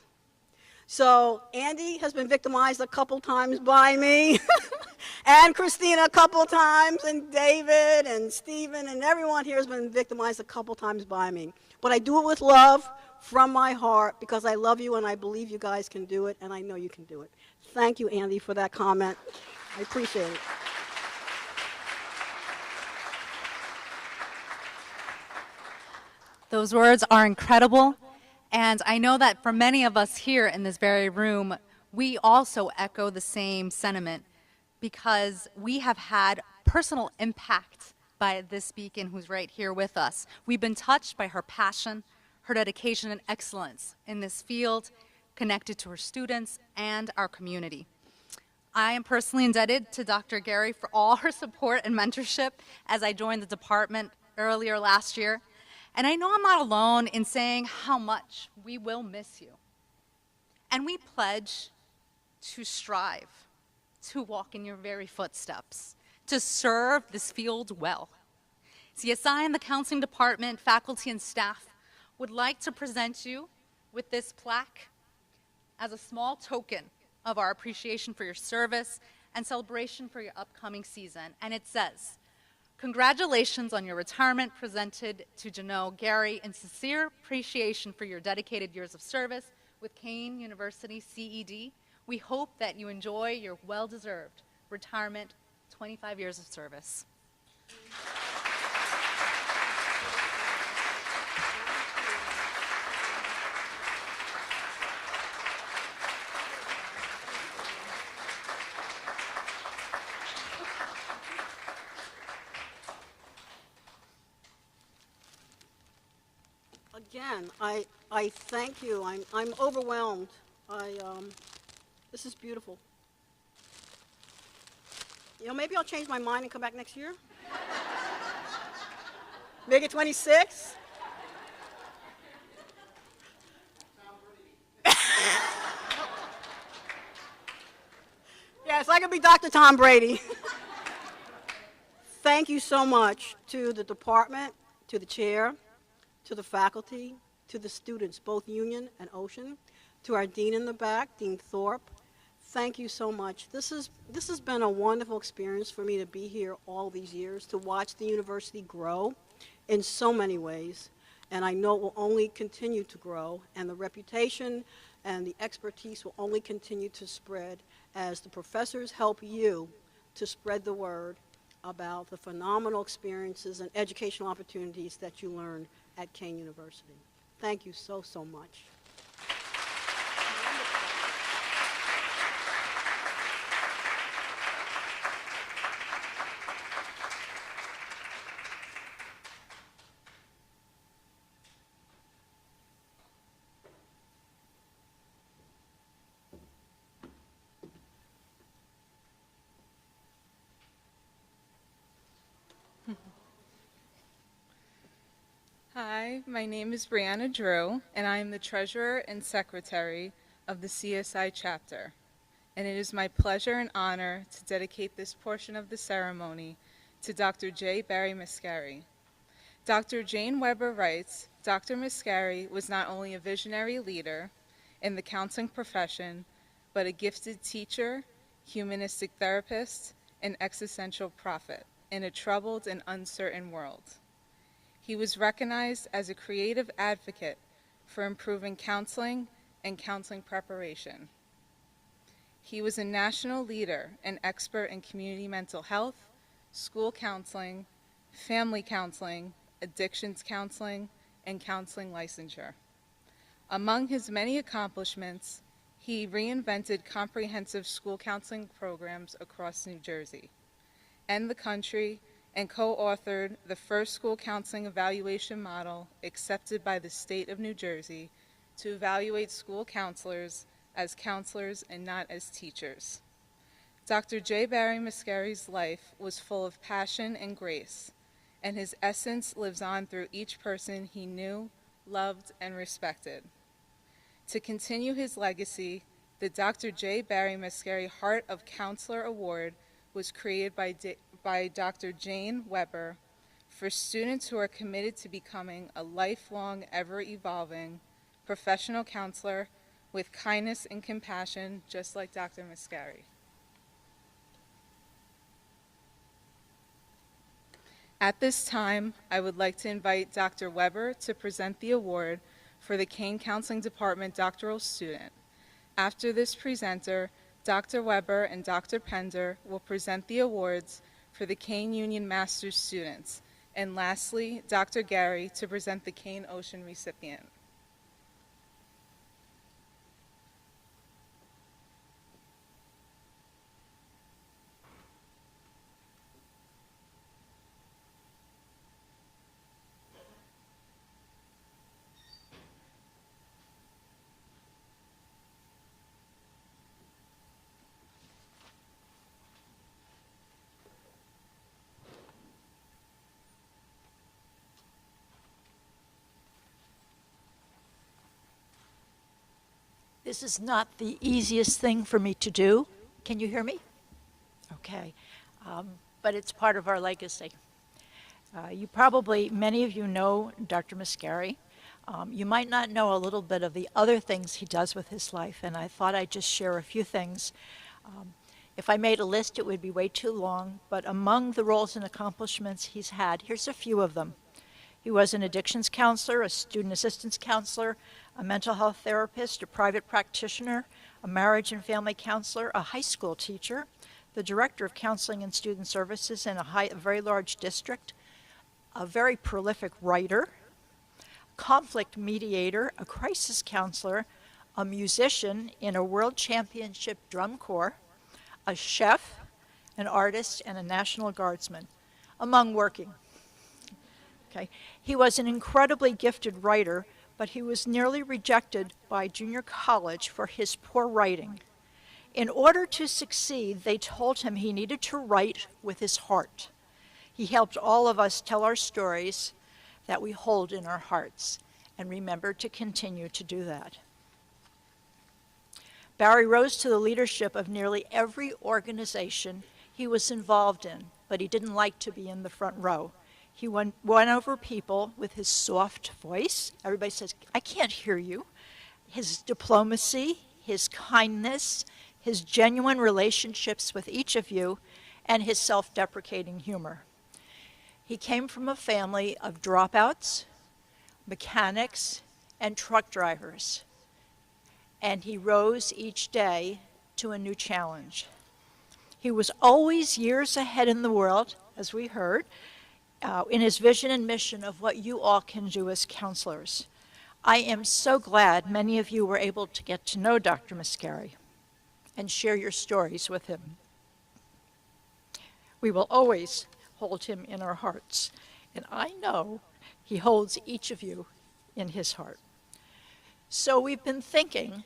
So Andy has been victimized a couple times by me, and Christina a couple times, and David and Stephen and everyone here has been victimized a couple times by me. But I do it with love from my heart because I love you and I believe you guys can do it, and I know you can do it. Thank you, Andy, for that comment. I appreciate it. Those words are incredible, and I know that for many of us here in this very room, we also echo the same sentiment because we have had personal impact by this beacon who's right here with us. We've been touched by her passion, her dedication, and excellence in this field, connected to her students and our community. I am personally indebted to Dr. Gary for all her support and mentorship as I joined the department earlier last year. And I know I'm not alone in saying how much we will miss you. And we pledge to strive to walk in your very footsteps, to serve this field well. CSI and the counseling department, faculty, and staff would like to present you with this plaque as a small token of our appreciation for your service and celebration for your upcoming season. And it says, "Congratulations on your retirement, presented to Janelle Gary in sincere appreciation for your dedicated years of service with Kane University CED. We hope that you enjoy your well-deserved retirement, 25 years of service." Again, I thank you. I'm overwhelmed. This is beautiful. You know, maybe I'll change my mind and come back next year. Make it 26. Yes, I could be Dr. Tom Brady. Thank you so much to the department, to the chair, to the faculty, to the students, both Union and Ocean, to our dean in the back, Dean Thorpe. Thank you so much. This has been a wonderful experience for me to be here all these years, to watch the university grow in so many ways. And I know it will only continue to grow, and the reputation and the expertise will only continue to spread as the professors help you to spread the word about the phenomenal experiences and educational opportunities that you learned at Kane University. Thank you so, so much. Hi, my name is Brianna Drew, and I am the Treasurer and Secretary of the CSI chapter. And it is my pleasure and honor to dedicate this portion of the ceremony to Dr. J Barry Muscari. Dr. Jane Weber writes, Dr. Muscari was not only a visionary leader in the counseling profession, but a gifted teacher, humanistic therapist, and existential prophet in a troubled and uncertain world. He was recognized as a creative advocate for improving counseling and counseling preparation. He was a national leader and expert in community mental health, school counseling, family counseling, addictions counseling, and counseling licensure. Among his many accomplishments, he reinvented comprehensive school counseling programs across New Jersey and the country, and co-authored the first school counseling evaluation model accepted by the state of New Jersey to evaluate school counselors as counselors and not as teachers. Dr. J. Barry Muscari's life was full of passion and grace, and his essence lives on through each person he knew, loved, and respected. To continue his legacy, the Dr. J. Barry Muscari Heart of Counselor Award was created by Dr. Jane Weber for students who are committed to becoming a lifelong, ever-evolving professional counselor with kindness and compassion, just like Dr. Muscari. At this time, I would like to invite Dr. Weber to present the award for the Kane Counseling Department doctoral student. After this presenter, Dr. Weber and Dr. Pender will present the awards for the Kane Union Master's students, and lastly, Dr. Gary to present the Kane Ocean recipient. This is not the easiest thing for me to do. Can you hear me? Okay. But it's part of our legacy. Many of you know Dr. Muscari. You might not know a little bit of the other things he does with his life, and I thought I'd just share a few things. If I made a list, it would be way too long, but among the roles and accomplishments he's had, here's a few of them. He was an addictions counselor, a student assistance counselor, a mental health therapist, a private practitioner, a marriage and family counselor, a high school teacher, the director of counseling and student services in a very large district, a very prolific writer, conflict mediator, a crisis counselor, a musician in a world championship drum corps, a chef, an artist, and a National Guardsman, among working. Okay. He was an incredibly gifted writer, but he was nearly rejected by junior college for his poor writing. In order to succeed, they told him he needed to write with his heart. He helped all of us tell our stories that we hold in our hearts, and remember to continue to do that. Barry rose to the leadership of nearly every organization he was involved in, but he didn't like to be in the front row. He won over people with his soft voice. Everybody says, I can't hear you. His diplomacy, his kindness, his genuine relationships with each of you, and his self-deprecating humor. He came from a family of dropouts, mechanics, and truck drivers. And he rose each day to a new challenge. He was always years ahead in the world, as we heard, in his vision and mission of what you all can do as counselors. I am so glad many of you were able to get to know Dr. Muscari and share your stories with him. We will always hold him in our hearts, and I know he holds each of you in his heart. So we've been thinking,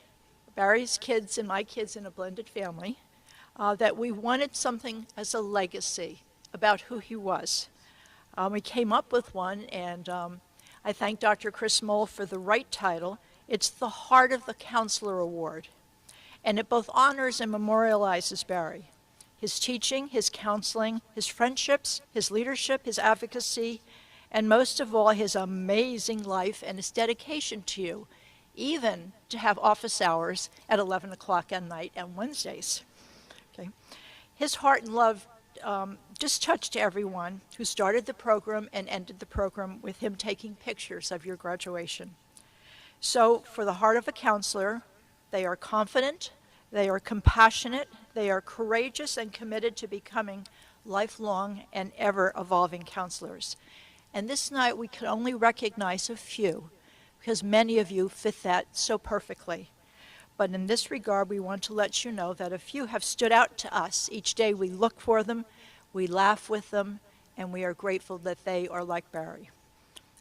Barry's kids and my kids in a blended family, that we wanted something as a legacy about who he was. We came up with one, and I thank Dr. Chris Moll for the right title. It's the Heart of the Counselor Award, and it both honors and memorializes Barry. His teaching, his counseling, his friendships, his leadership, his advocacy, and most of all, his amazing life and his dedication to you, even to have office hours at 11 o'clock at night on Wednesdays. Okay. His heart and love just touched everyone who started the program and ended the program with him taking pictures of your graduation. So for the heart of a counselor, they are confident, they are compassionate, they are courageous and committed to becoming lifelong and ever-evolving counselors. And this night we can only recognize a few, because many of you fit that so perfectly. But in this regard, we want to let you know that a few have stood out to us. Each day we look for them, we laugh with them, and we are grateful that they are like Barry.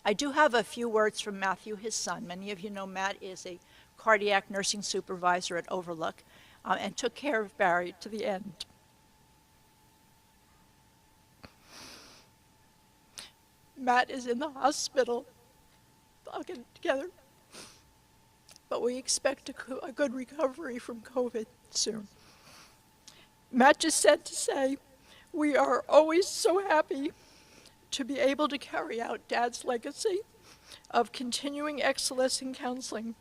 I do have a few words from Matthew, his son. Many of you know Matt is a cardiac nursing supervisor at Overlook and took care of Barry to the end. Matt is in the hospital. I'll get it together. But we expect a good recovery from COVID soon. Matt just said to say, we are always so happy to be able to carry out Dad's legacy of continuing excellence in counseling.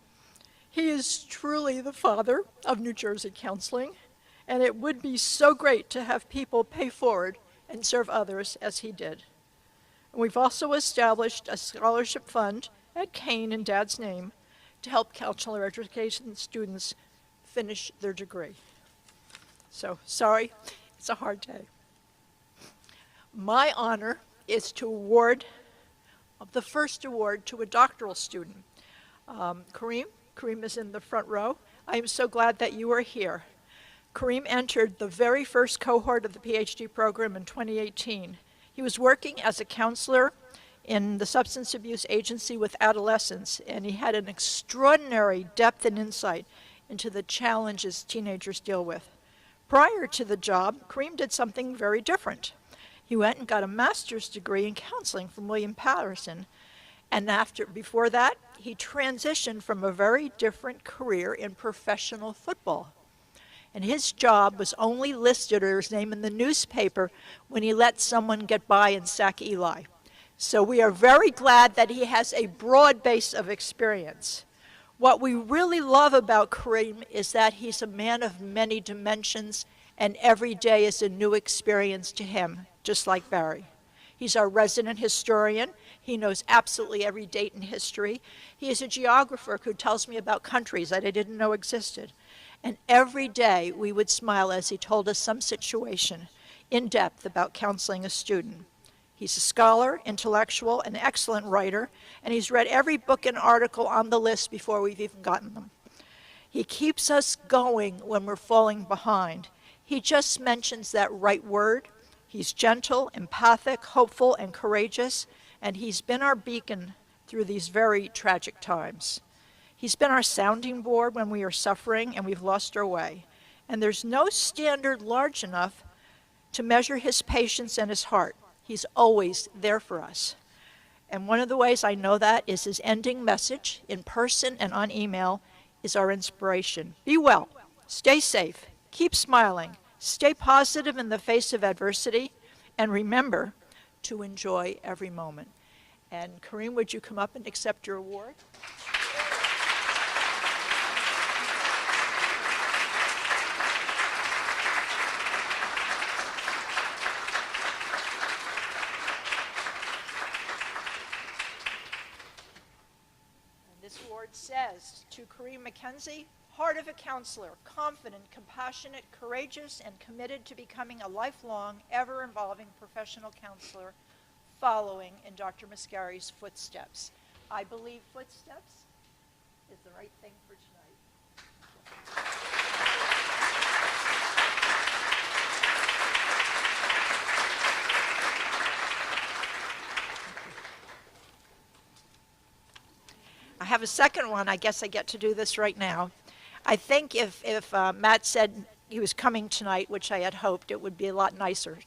He is truly the father of New Jersey counseling, and it would be so great to have people pay forward and serve others as he did. And we've also established a scholarship fund at Kane in Dad's name to help counselor education students finish their degree. So, sorry, it's a hard day. My honor is to award the first award to a doctoral student. Kareem is in the front row. I am so glad that you are here. Kareem entered the very first cohort of the PhD program in 2018. He was working as a counselor in the substance abuse agency with adolescents, and he had an extraordinary depth and insight into the challenges teenagers deal with. Prior to the job, Kareem did something very different. He went and got a master's degree in counseling from William Patterson, and before that, he transitioned from a very different career in professional football. And his job was only listed, or his name in the newspaper, when he let someone get by and sack Eli. So we are very glad that he has a broad base of experience. What we really love about Kareem is that he's a man of many dimensions, and every day is a new experience to him, just like Barry. He's our resident historian. He knows absolutely every date in history. He is a geographer who tells me about countries that I didn't know existed. And every day we would smile as he told us some situation in depth about counseling a student. He's a scholar, intellectual, an excellent writer, and he's read every book and article on the list before we've even gotten them. He keeps us going when we're falling behind. He just mentions that right word. He's gentle, empathic, hopeful, and courageous, and he's been our beacon through these very tragic times. He's been our sounding board when we are suffering and we've lost our way. And there's no standard large enough to measure his patience and his heart. He's always there for us. And one of the ways I know that is his ending message, in person and on email, is our inspiration. Be well, stay safe, keep smiling, stay positive in the face of adversity, and remember to enjoy every moment. And Kareem, would you come up and accept your award? This award says, to Kareem McKenzie, heart of a counselor, confident, compassionate, courageous, and committed to becoming a lifelong, ever-involving professional counselor, following in Dr. Muscari's footsteps. I believe footsteps is the right thing for tonight. I have a second one. I guess I get to do this right now. I think if Matt said he was coming tonight, which I had hoped, it would be a lot nicer.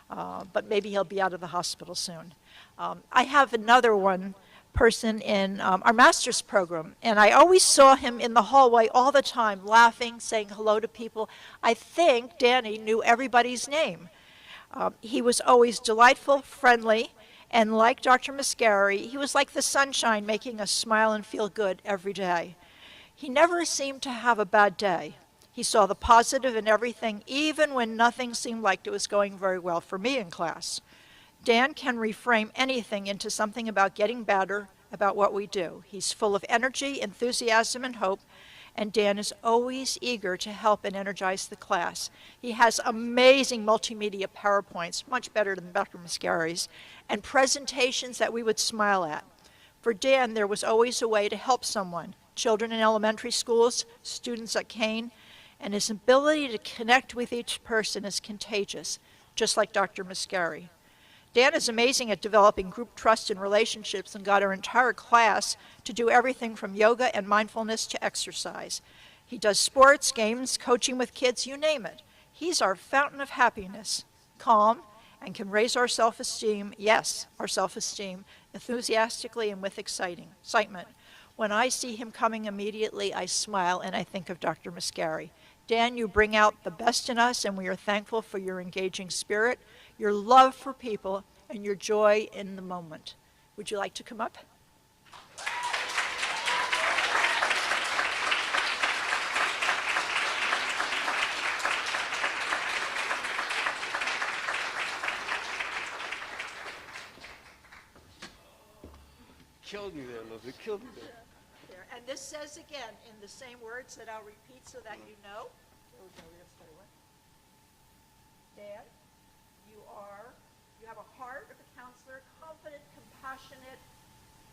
But maybe he'll be out of the hospital soon. I have another one person in our master's program, and I always saw him in the hallway all the time, laughing, saying hello to people. I think Danny knew everybody's name. He was always delightful, friendly, and like Dr. Muscari, he was like the sunshine, making us smile and feel good every day. He never seemed to have a bad day. He saw the positive in everything, even when nothing seemed like it was going very well for me in class. Dan can reframe anything into something about getting better about what we do. He's full of energy, enthusiasm, and hope, and Dan is always eager to help and energize the class. He has amazing multimedia PowerPoints, much better than Dr. Muscari's, and presentations that we would smile at. For Dan, there was always a way to help someone, children in elementary schools, students at Kane, and his ability to connect with each person is contagious, just like Dr. Muscari. Dan is amazing at developing group trust and relationships and got our entire class to do everything from yoga and mindfulness to exercise. He does sports, games, coaching with kids, you name it. He's our fountain of happiness, calm, and can raise our self-esteem, yes, our self-esteem, enthusiastically and with excitement. When I see him coming immediately, I smile and I think of Dr. Muscari. Dan, you bring out the best in us, and we are thankful for your engaging spirit, your love for people, and your joy in the moment. Would you like to come up? Killed me there, Lizzie. Killed me there. There. And this says again in the same words that I'll repeat so that you know. Dan, you have a heart of a counselor, confident, compassionate,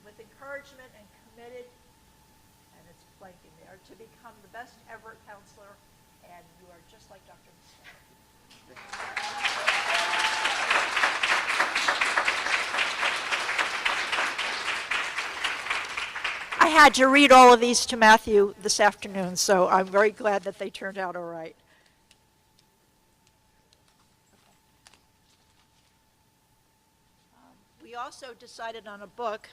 with encouragement and committed, and it's blanking there, to become the best ever counselor, and you are just like Dr. Muscari. I had to read all of these to Matthew this afternoon, so I'm very glad that they turned out all right. We also decided on a book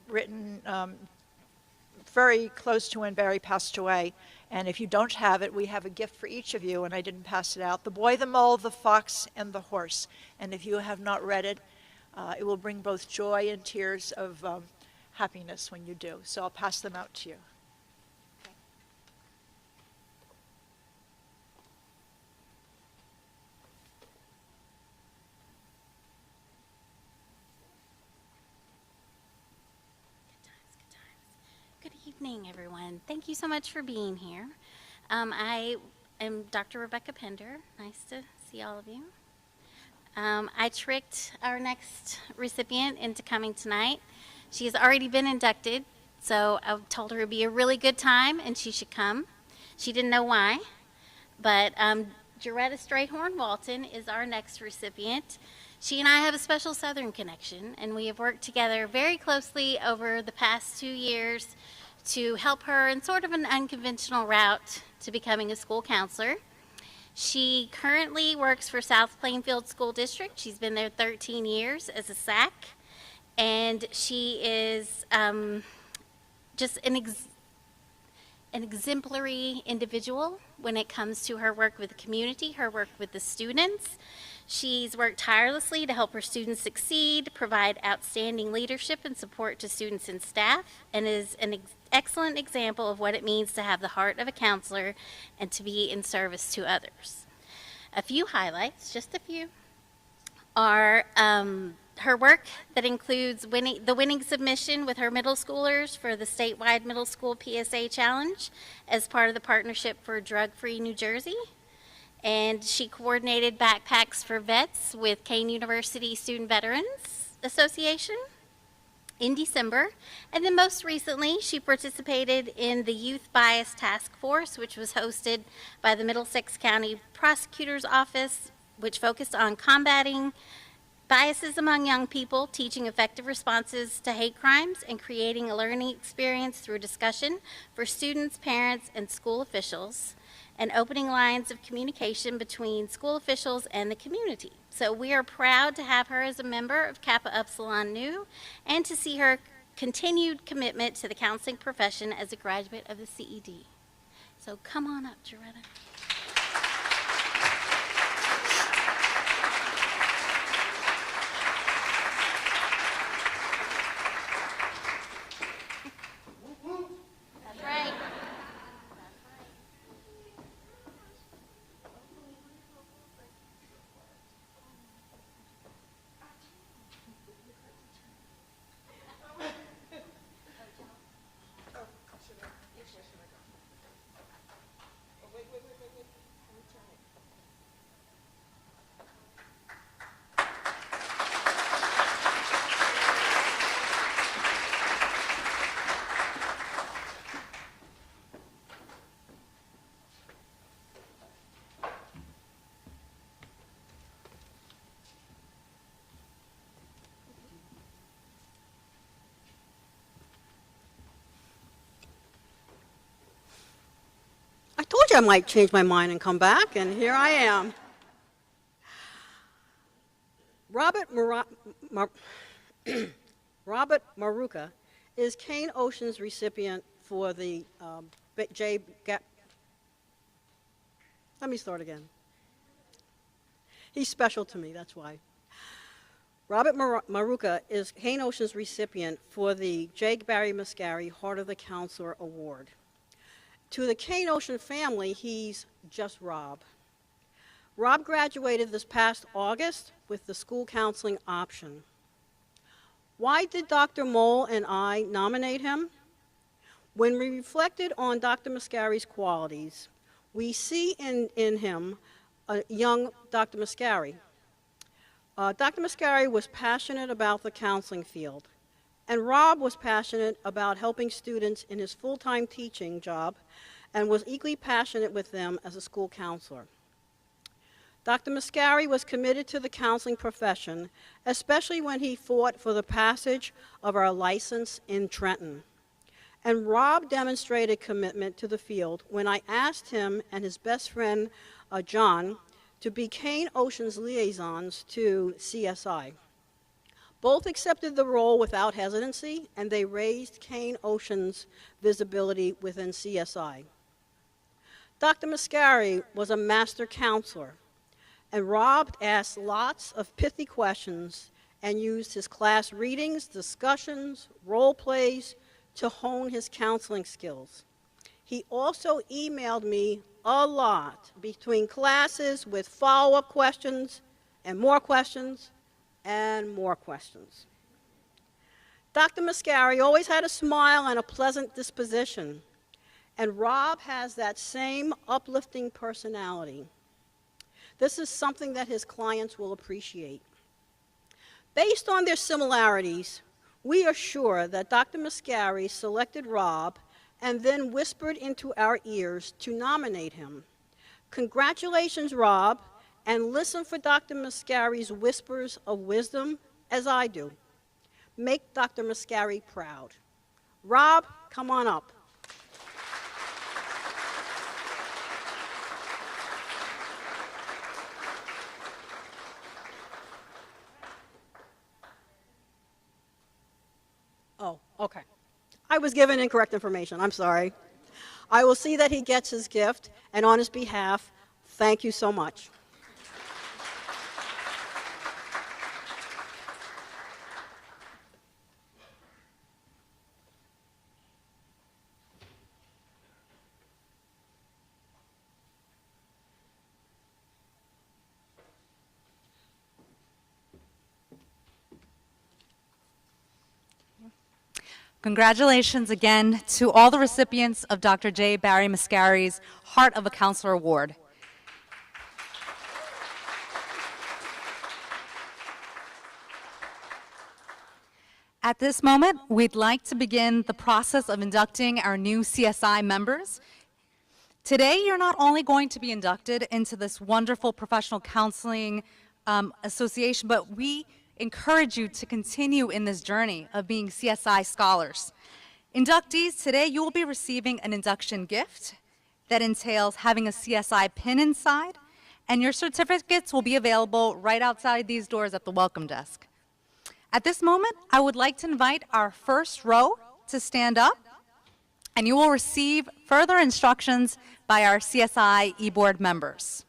written very close to when Barry passed away. And if you don't have it, we have a gift for each of you, and I didn't pass it out. The Boy, the Mole, the Fox, and the Horse. And if you have not read it, it will bring both joy and tears of happiness when you do. So I'll pass them out to you. Good evening, everyone. Thank you so much for being here. I am Dr. Rebecca Pender. Nice to see all of you. I tricked our next recipient into coming tonight. She has already been inducted, so I told her it would be a really good time and she should come. She didn't know why, but Jaretta Strayhorn Walton is our next recipient. She and I have a special Southern connection, and we have worked together very closely over the past 2 years to help her in sort of an unconventional route to becoming a school counselor. She currently works for South Plainfield School District. She's been there 13 years as a SAC, and she is just an exemplary individual when it comes to her work with the community, her work with the students. She's worked tirelessly to help her students succeed, provide outstanding leadership and support to students and staff, and is an excellent example of what it means to have the heart of a counselor and to be in service to others. A few highlights, just a few, are her work that includes the winning submission with her middle schoolers for the statewide middle school PSA challenge as part of the Partnership for Drug-Free New Jersey. And she coordinated backpacks for vets with Kane University Student Veterans Association in December. And then most recently, she participated in the Youth Bias Task Force, which was hosted by the Middlesex County Prosecutor's Office, which focused on combating biases among young people, teaching effective responses to hate crimes, and creating a learning experience through discussion for students, parents, and school officials, and opening lines of communication between school officials and the community. So we are proud to have her as a member of Kappa Upsilon Nu and to see her continued commitment to the counseling profession as a graduate of the CED. So come on up, Jaretta. That's right. I told you I might change my mind and come back, and here I am. Robert Maruca is Kane Ocean's recipient for the Let me start again. He's special to me, that's why. Robert Maruca is Kane Ocean's recipient for the J Barry Muscari Heart of the Counselor Award. To the Kane Ocean family, he's just Rob. Rob graduated this past August with the school counseling option. Why did Dr. Mole and I nominate him? When we reflected on Dr. Muscari's qualities, we see in him a young Dr. Muscari. Dr. Muscari was passionate about the counseling field, and Rob was passionate about helping students in his full-time teaching job and was equally passionate with them as a school counselor. Dr. Muscari was committed to the counseling profession, especially when he fought for the passage of our license in Trenton. And Rob demonstrated commitment to the field when I asked him and his best friend, John, to be Kane Ocean's liaisons to CSI. Both accepted the role without hesitancy, and they raised Kane Ocean's visibility within CSI. Dr. Muscari was a master counselor, and Rob asked lots of pithy questions and used his class readings, discussions, role plays to hone his counseling skills. He also emailed me a lot between classes with follow-up questions and more questions and more questions. Dr. Muscari always had a smile and a pleasant disposition, and Rob has that same uplifting personality. This is something that his clients will appreciate. Based on their similarities, we are sure that Dr. Muscari selected Rob and then whispered into our ears to nominate him. Congratulations, Rob, and listen for Dr. Muscari's whispers of wisdom as I do. Make Dr. Muscari proud. Rob, come on up. Oh, okay. I was given incorrect information. I'm sorry. I will see that he gets his gift, and on his behalf, thank you so much. Congratulations again to all the recipients of Dr. J Barry Muscari's Heart of a Counselor Award. At this moment, we'd like to begin the process of inducting our new CSI members. Today, you're not only going to be inducted into this wonderful professional counseling association, but we encourage you to continue in this journey of being CSI scholars. Inductees, today you will be receiving an induction gift that entails having a CSI pin inside, and your certificates will be available right outside these doors at the welcome desk. At this moment, I would like to invite our first row to stand up, and you will receive further instructions by our CSI e-board members.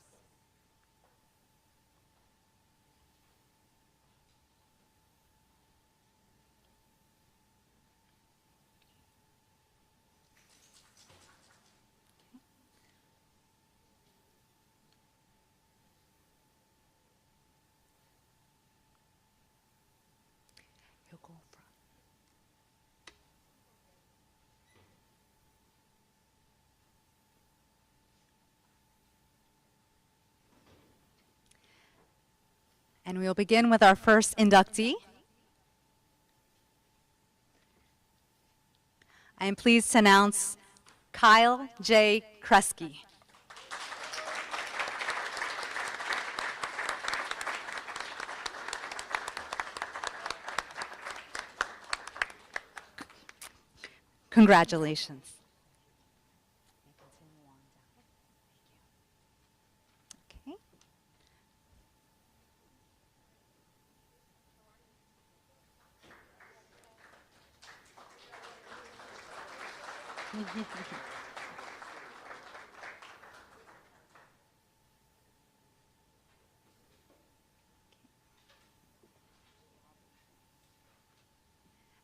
And we'll begin with our first inductee. I am pleased to announce Kyle J. Kresge. Congratulations. Okay.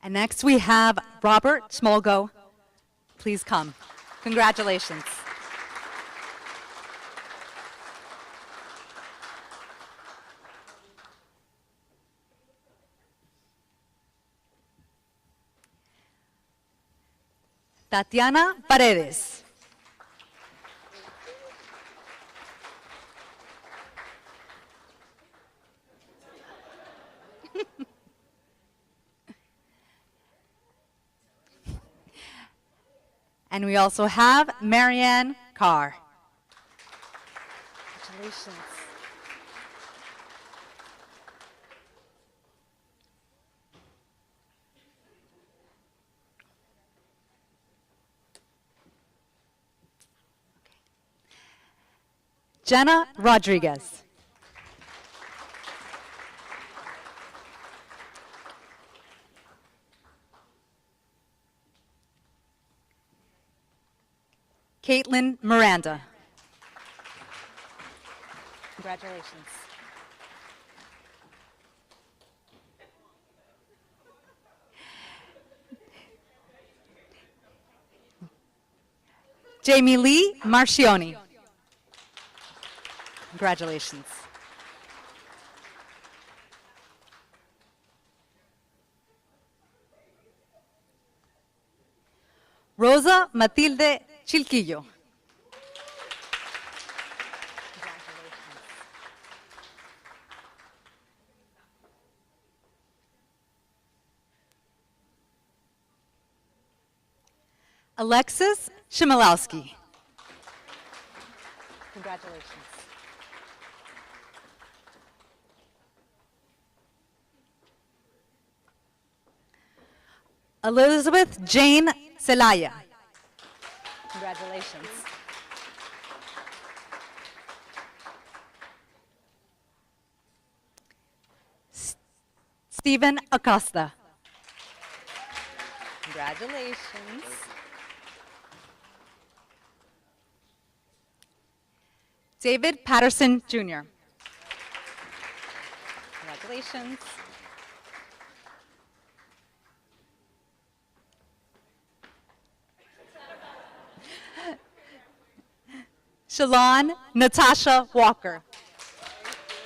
And next we have Robert Smolgo. Please come. Congratulations. Tatiana Paredes. And we also have Marianne Carr. Congratulations. Jenna Rodriguez. Caitlin Miranda. Congratulations. Jamie Lee Marcioni. Congratulations. Rosa Matilde Chilquillo. Alexis Shimilowski. Congratulations. Elizabeth Jane Celaya. Congratulations. Stephen Acosta. Congratulations. David Patterson Jr. Congratulations. Shalon Natasha Walker.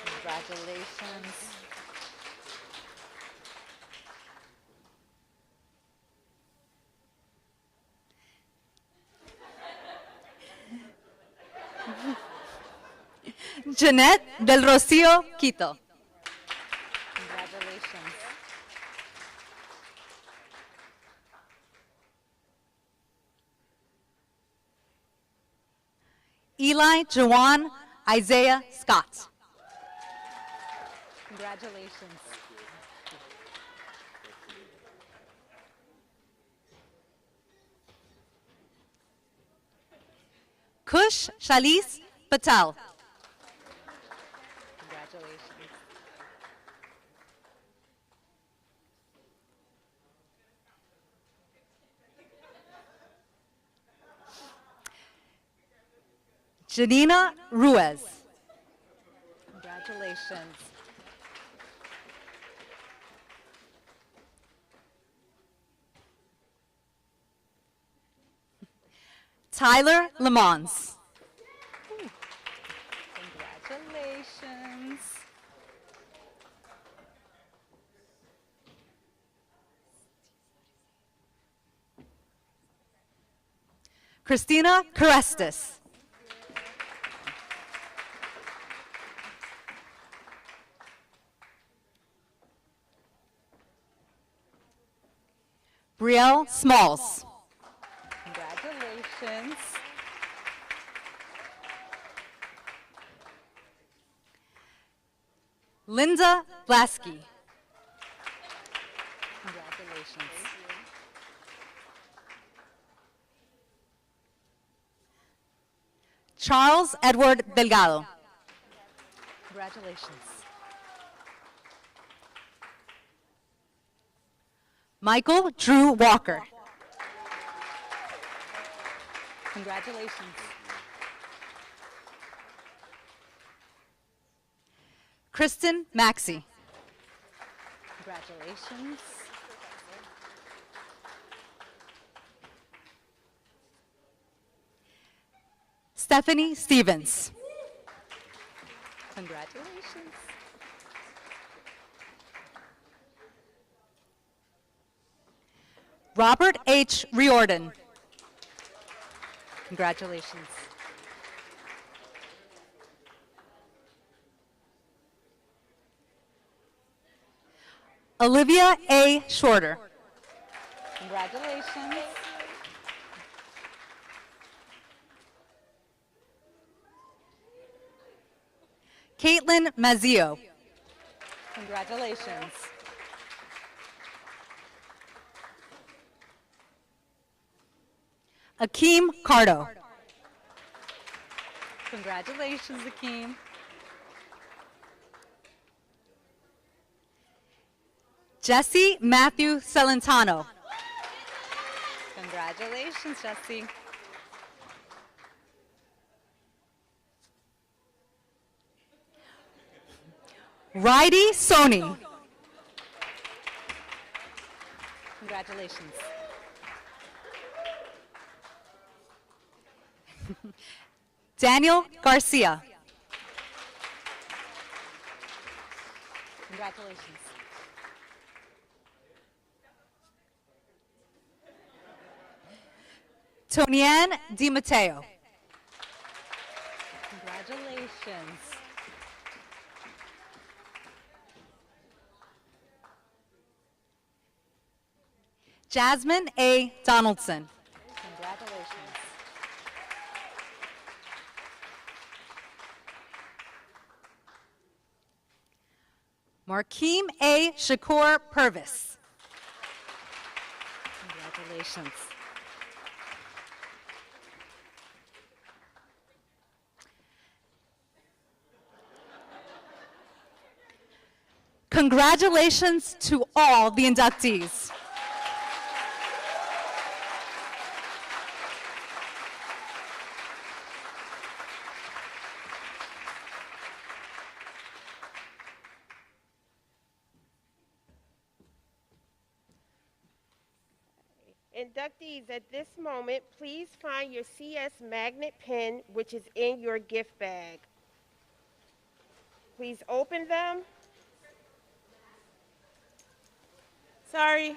Congratulations. Jeanette Del Rocio Quito. Congratulations. Eli Jawan Isaiah Scott. Congratulations. Kush Shalis Patel. Congratulations. Janina Ruiz. Congratulations. Tyler Lamons. Congratulations. Christina Carestis. Brielle Smalls. Congratulations. Linda Blasky. Congratulations. Charles Edward Delgado. Congratulations. Michael Drew Walker. Congratulations. Kristen Maxey. Congratulations. Stephanie Stevens. Congratulations. Robert H. Riordan. Congratulations. Olivia A. Shorter. Congratulations. Caitlin Mazzio. Congratulations. Akeem Cardo. Congratulations, Akeem. Jesse Matthew Celentano. Congratulations, Jesse. Raidi Soni. Congratulations. Daniel Garcia. Congratulations. Tonianne Di Matteo. Congratulations. Jasmine A. Donaldson. Congratulations. Markeem A. Shakur Purvis. Congratulations. Congratulations to all the inductees. Inductees, at this moment, please find your CS magnet pen, which is in your gift bag. Please open them. Sorry.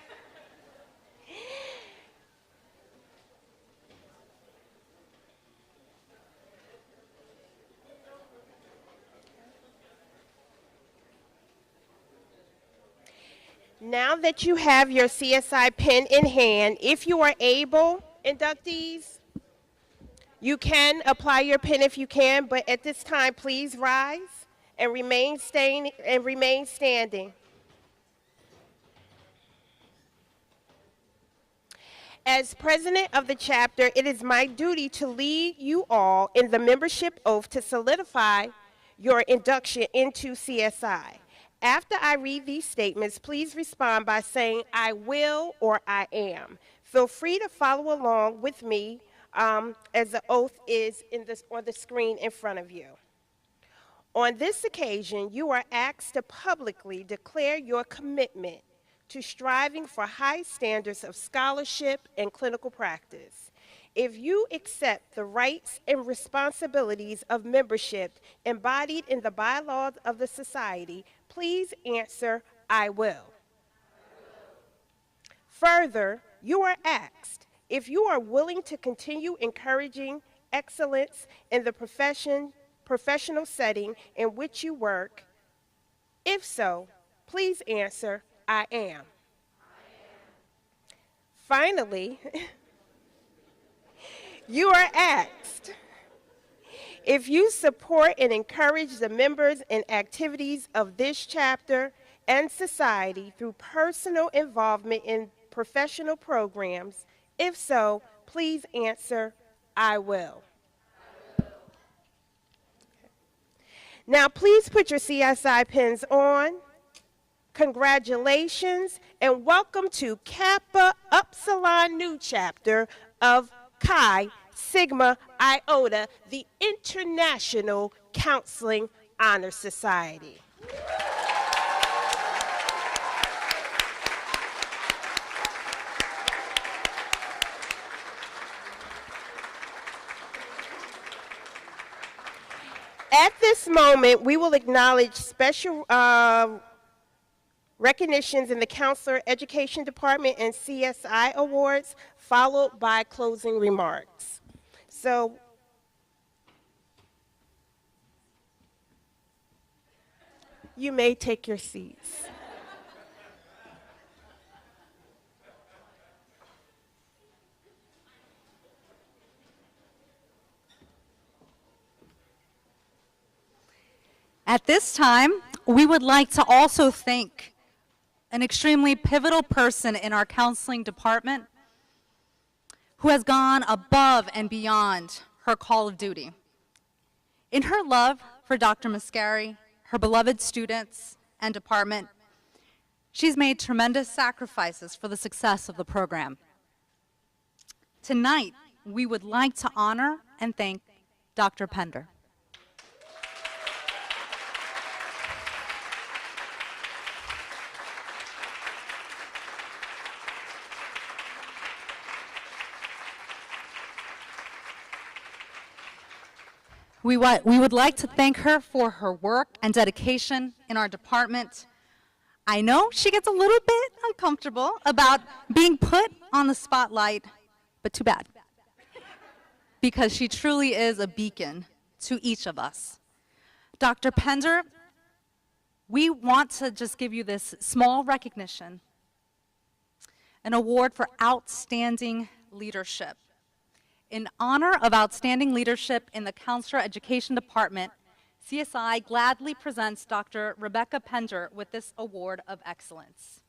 Now that you have your CSI pen in hand, if you are able, inductees, you can apply your pen if you can, but at this time, please rise and remain standing. As president of the chapter, it is my duty to lead you all in the membership oath to solidify your induction into CSI. After I read these statements, please respond by saying, I will or I am. Feel free to follow along with me as the oath is on the screen in front of you. On this occasion, you are asked to publicly declare your commitment to striving for high standards of scholarship and clinical practice. If you accept the rights and responsibilities of membership embodied in the bylaws of the society, please answer, I will. Further, you are asked if you are willing to continue encouraging excellence in the professional setting in which you work. If so, please answer, I am. Finally, you are asked if you support and encourage the members and activities of this chapter and society through personal involvement in professional programs. If so, please answer, I will. Now, please put your CSI pens on. Congratulations, and welcome to Kappa Upsilon Nu chapter of Chi Sigma Iota, the International Counseling Honor Society. At this moment, we will acknowledge special recognitions in the Counselor Education Department and CSI Awards, followed by closing remarks. So, you may take your seats. At this time, we would like to also thank an extremely pivotal person in our counseling department who has gone above and beyond her call of duty. In her love for Dr. Muscari, her beloved students and department, she's made tremendous sacrifices for the success of the program. Tonight, we would like to honor and thank Dr. Pender. We would like to thank her for her work and dedication in our department. I know she gets a little bit uncomfortable about being put on the spotlight, but too bad, because she truly is a beacon to each of us. Dr. Pender, we want to just give you this small recognition, an award for outstanding leadership. In honor of outstanding leadership in the Counselor Education Department, CSI gladly presents Dr. Rebecca Pender with this award of excellence.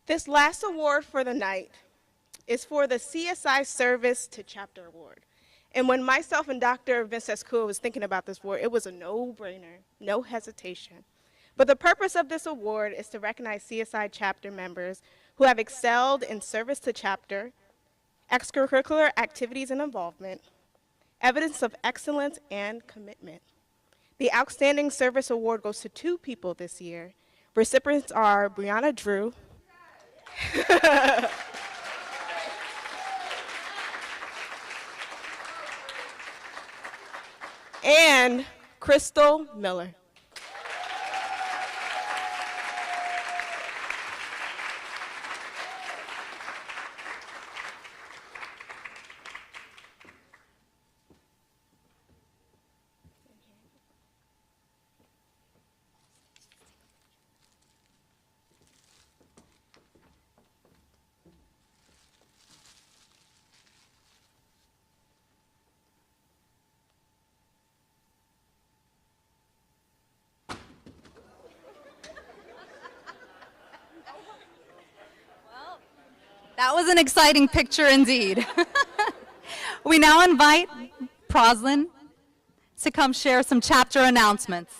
This last award for the night is for the CSI Service to Chapter Award. And when myself and Dr. Vincescu was thinking about this award, it was a no-brainer, no hesitation. But the purpose of this award is to recognize CSI chapter members who have excelled in service to chapter, extracurricular activities and involvement, evidence of excellence and commitment. The Outstanding Service Award goes to 2 people this year. Recipients are Brianna Drew and Crystal Miller. That was an exciting picture indeed. We now invite Proslin to come share some chapter announcements.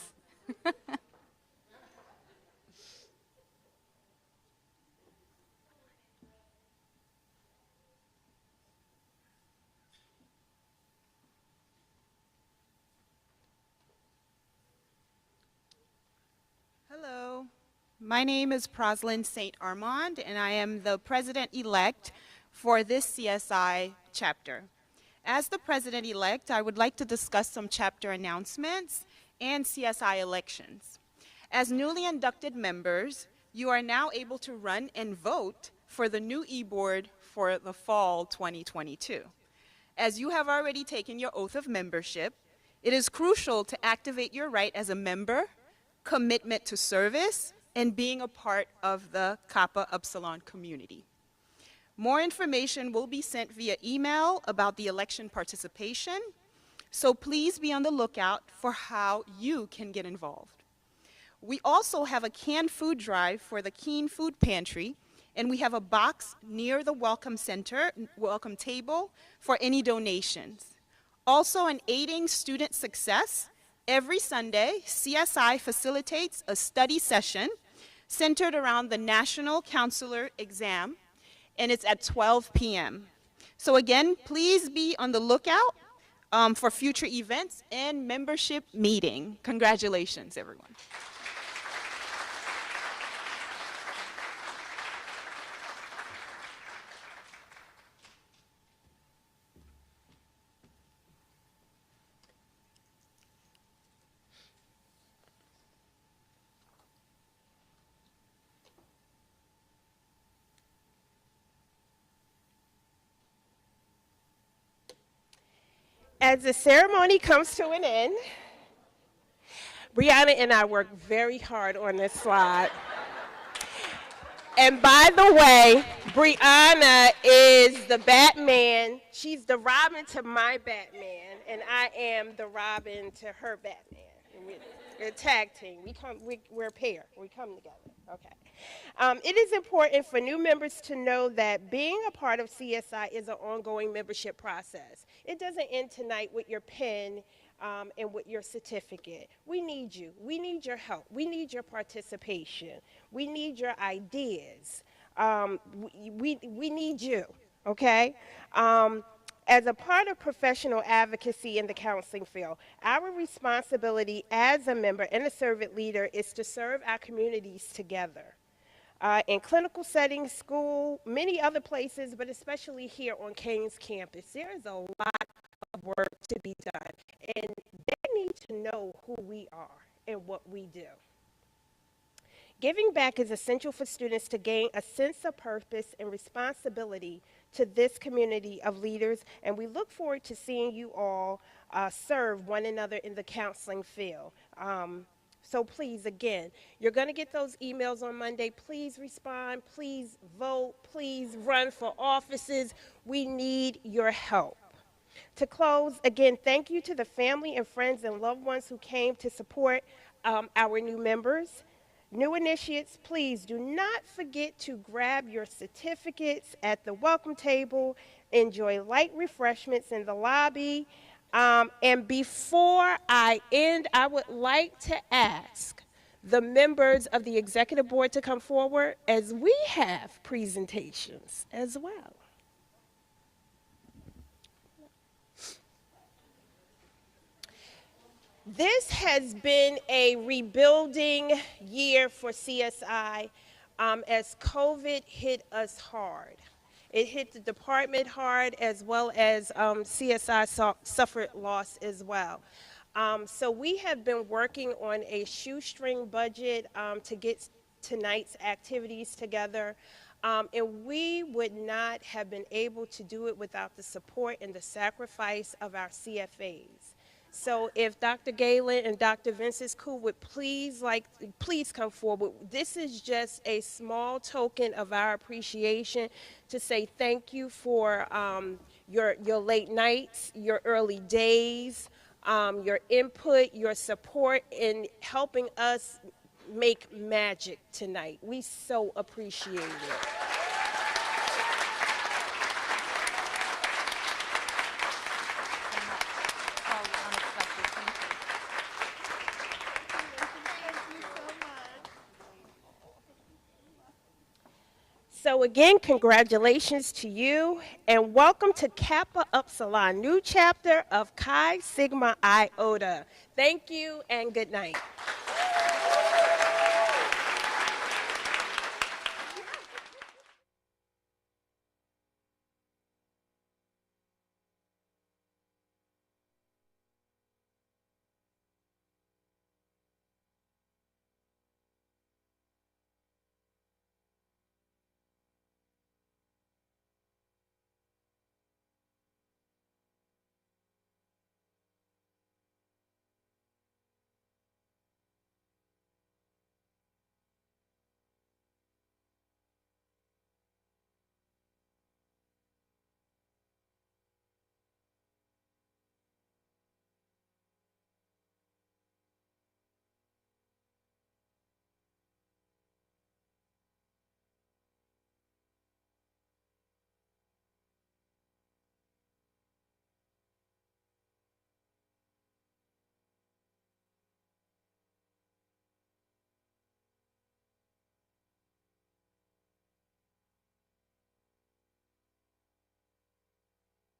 Hello, my name is Proslin St. Armand, and I am the president-elect for this CSI chapter. As the president-elect, I would like to discuss some chapter announcements and CSI elections. As newly inducted members, you are now able to run and vote for the new e-board for the fall 2022. As you have already taken your oath of membership, it is crucial to activate your right as a member, commitment to service, and being a part of the Kappa Upsilon community. More information will be sent via email about the election participation, so please be on the lookout for how you can get involved. We also have a canned food drive for the Keene Food Pantry, and we have a box near the welcome table for any donations. Also, in aiding student success, every Sunday, CSI facilitates a study session centered around the National Counselor Exam, and it's at 12 p.m. So again, please be on the lookout for future events and membership meeting. Congratulations, everyone. As the ceremony comes to an end, Brianna and I worked very hard on this slide. And by the way, Brianna is the Batman. She's the Robin to my Batman, and I am the Robin to her Batman. We're a tag team. We're a pair. We come together. Okay. It is important for new members to know that being a part of CSI is an ongoing membership process. It doesn't end tonight with your pen and with your certificate. We need you. We need your help. We need your participation. We need your ideas. We need you, okay? As a part of professional advocacy in the counseling field, our responsibility as a member and a servant leader is to serve our communities together. In clinical settings, school, many other places, but especially here on Kane's campus, there is a lot of work to be done, and they need to know who we are and what we do. Giving back is essential for students to gain a sense of purpose and responsibility to this community of leaders, and we look forward to seeing you all serve one another in the counseling field. So please, again, you're going to get those emails on Monday. Please respond. Please vote. Please run for offices. We need your help. To close, again, thank you to the family and friends and loved ones who came to support our new members. New initiates, please do not forget to grab your certificates at the welcome table. Enjoy light refreshments in the lobby. And before I end, I would like to ask the members of the executive board to come forward as we have presentations as well. This has been a rebuilding year for CSI as COVID hit us hard. It hit the department hard, as well as CSI suffered loss as well. So we have been working on a shoestring budget to get tonight's activities together. And we would not have been able to do it without the support and the sacrifice of our CFAs. So if Dr. Galen and Dr. Vincescu would please come forward. This is just a small token of our appreciation to say thank you for your late nights, your early days, your input, your support in helping us make magic tonight. We so appreciate it. So again, congratulations to you, and welcome to Kappa Upsilon, new chapter of Chi Sigma Iota. Thank you, and good night.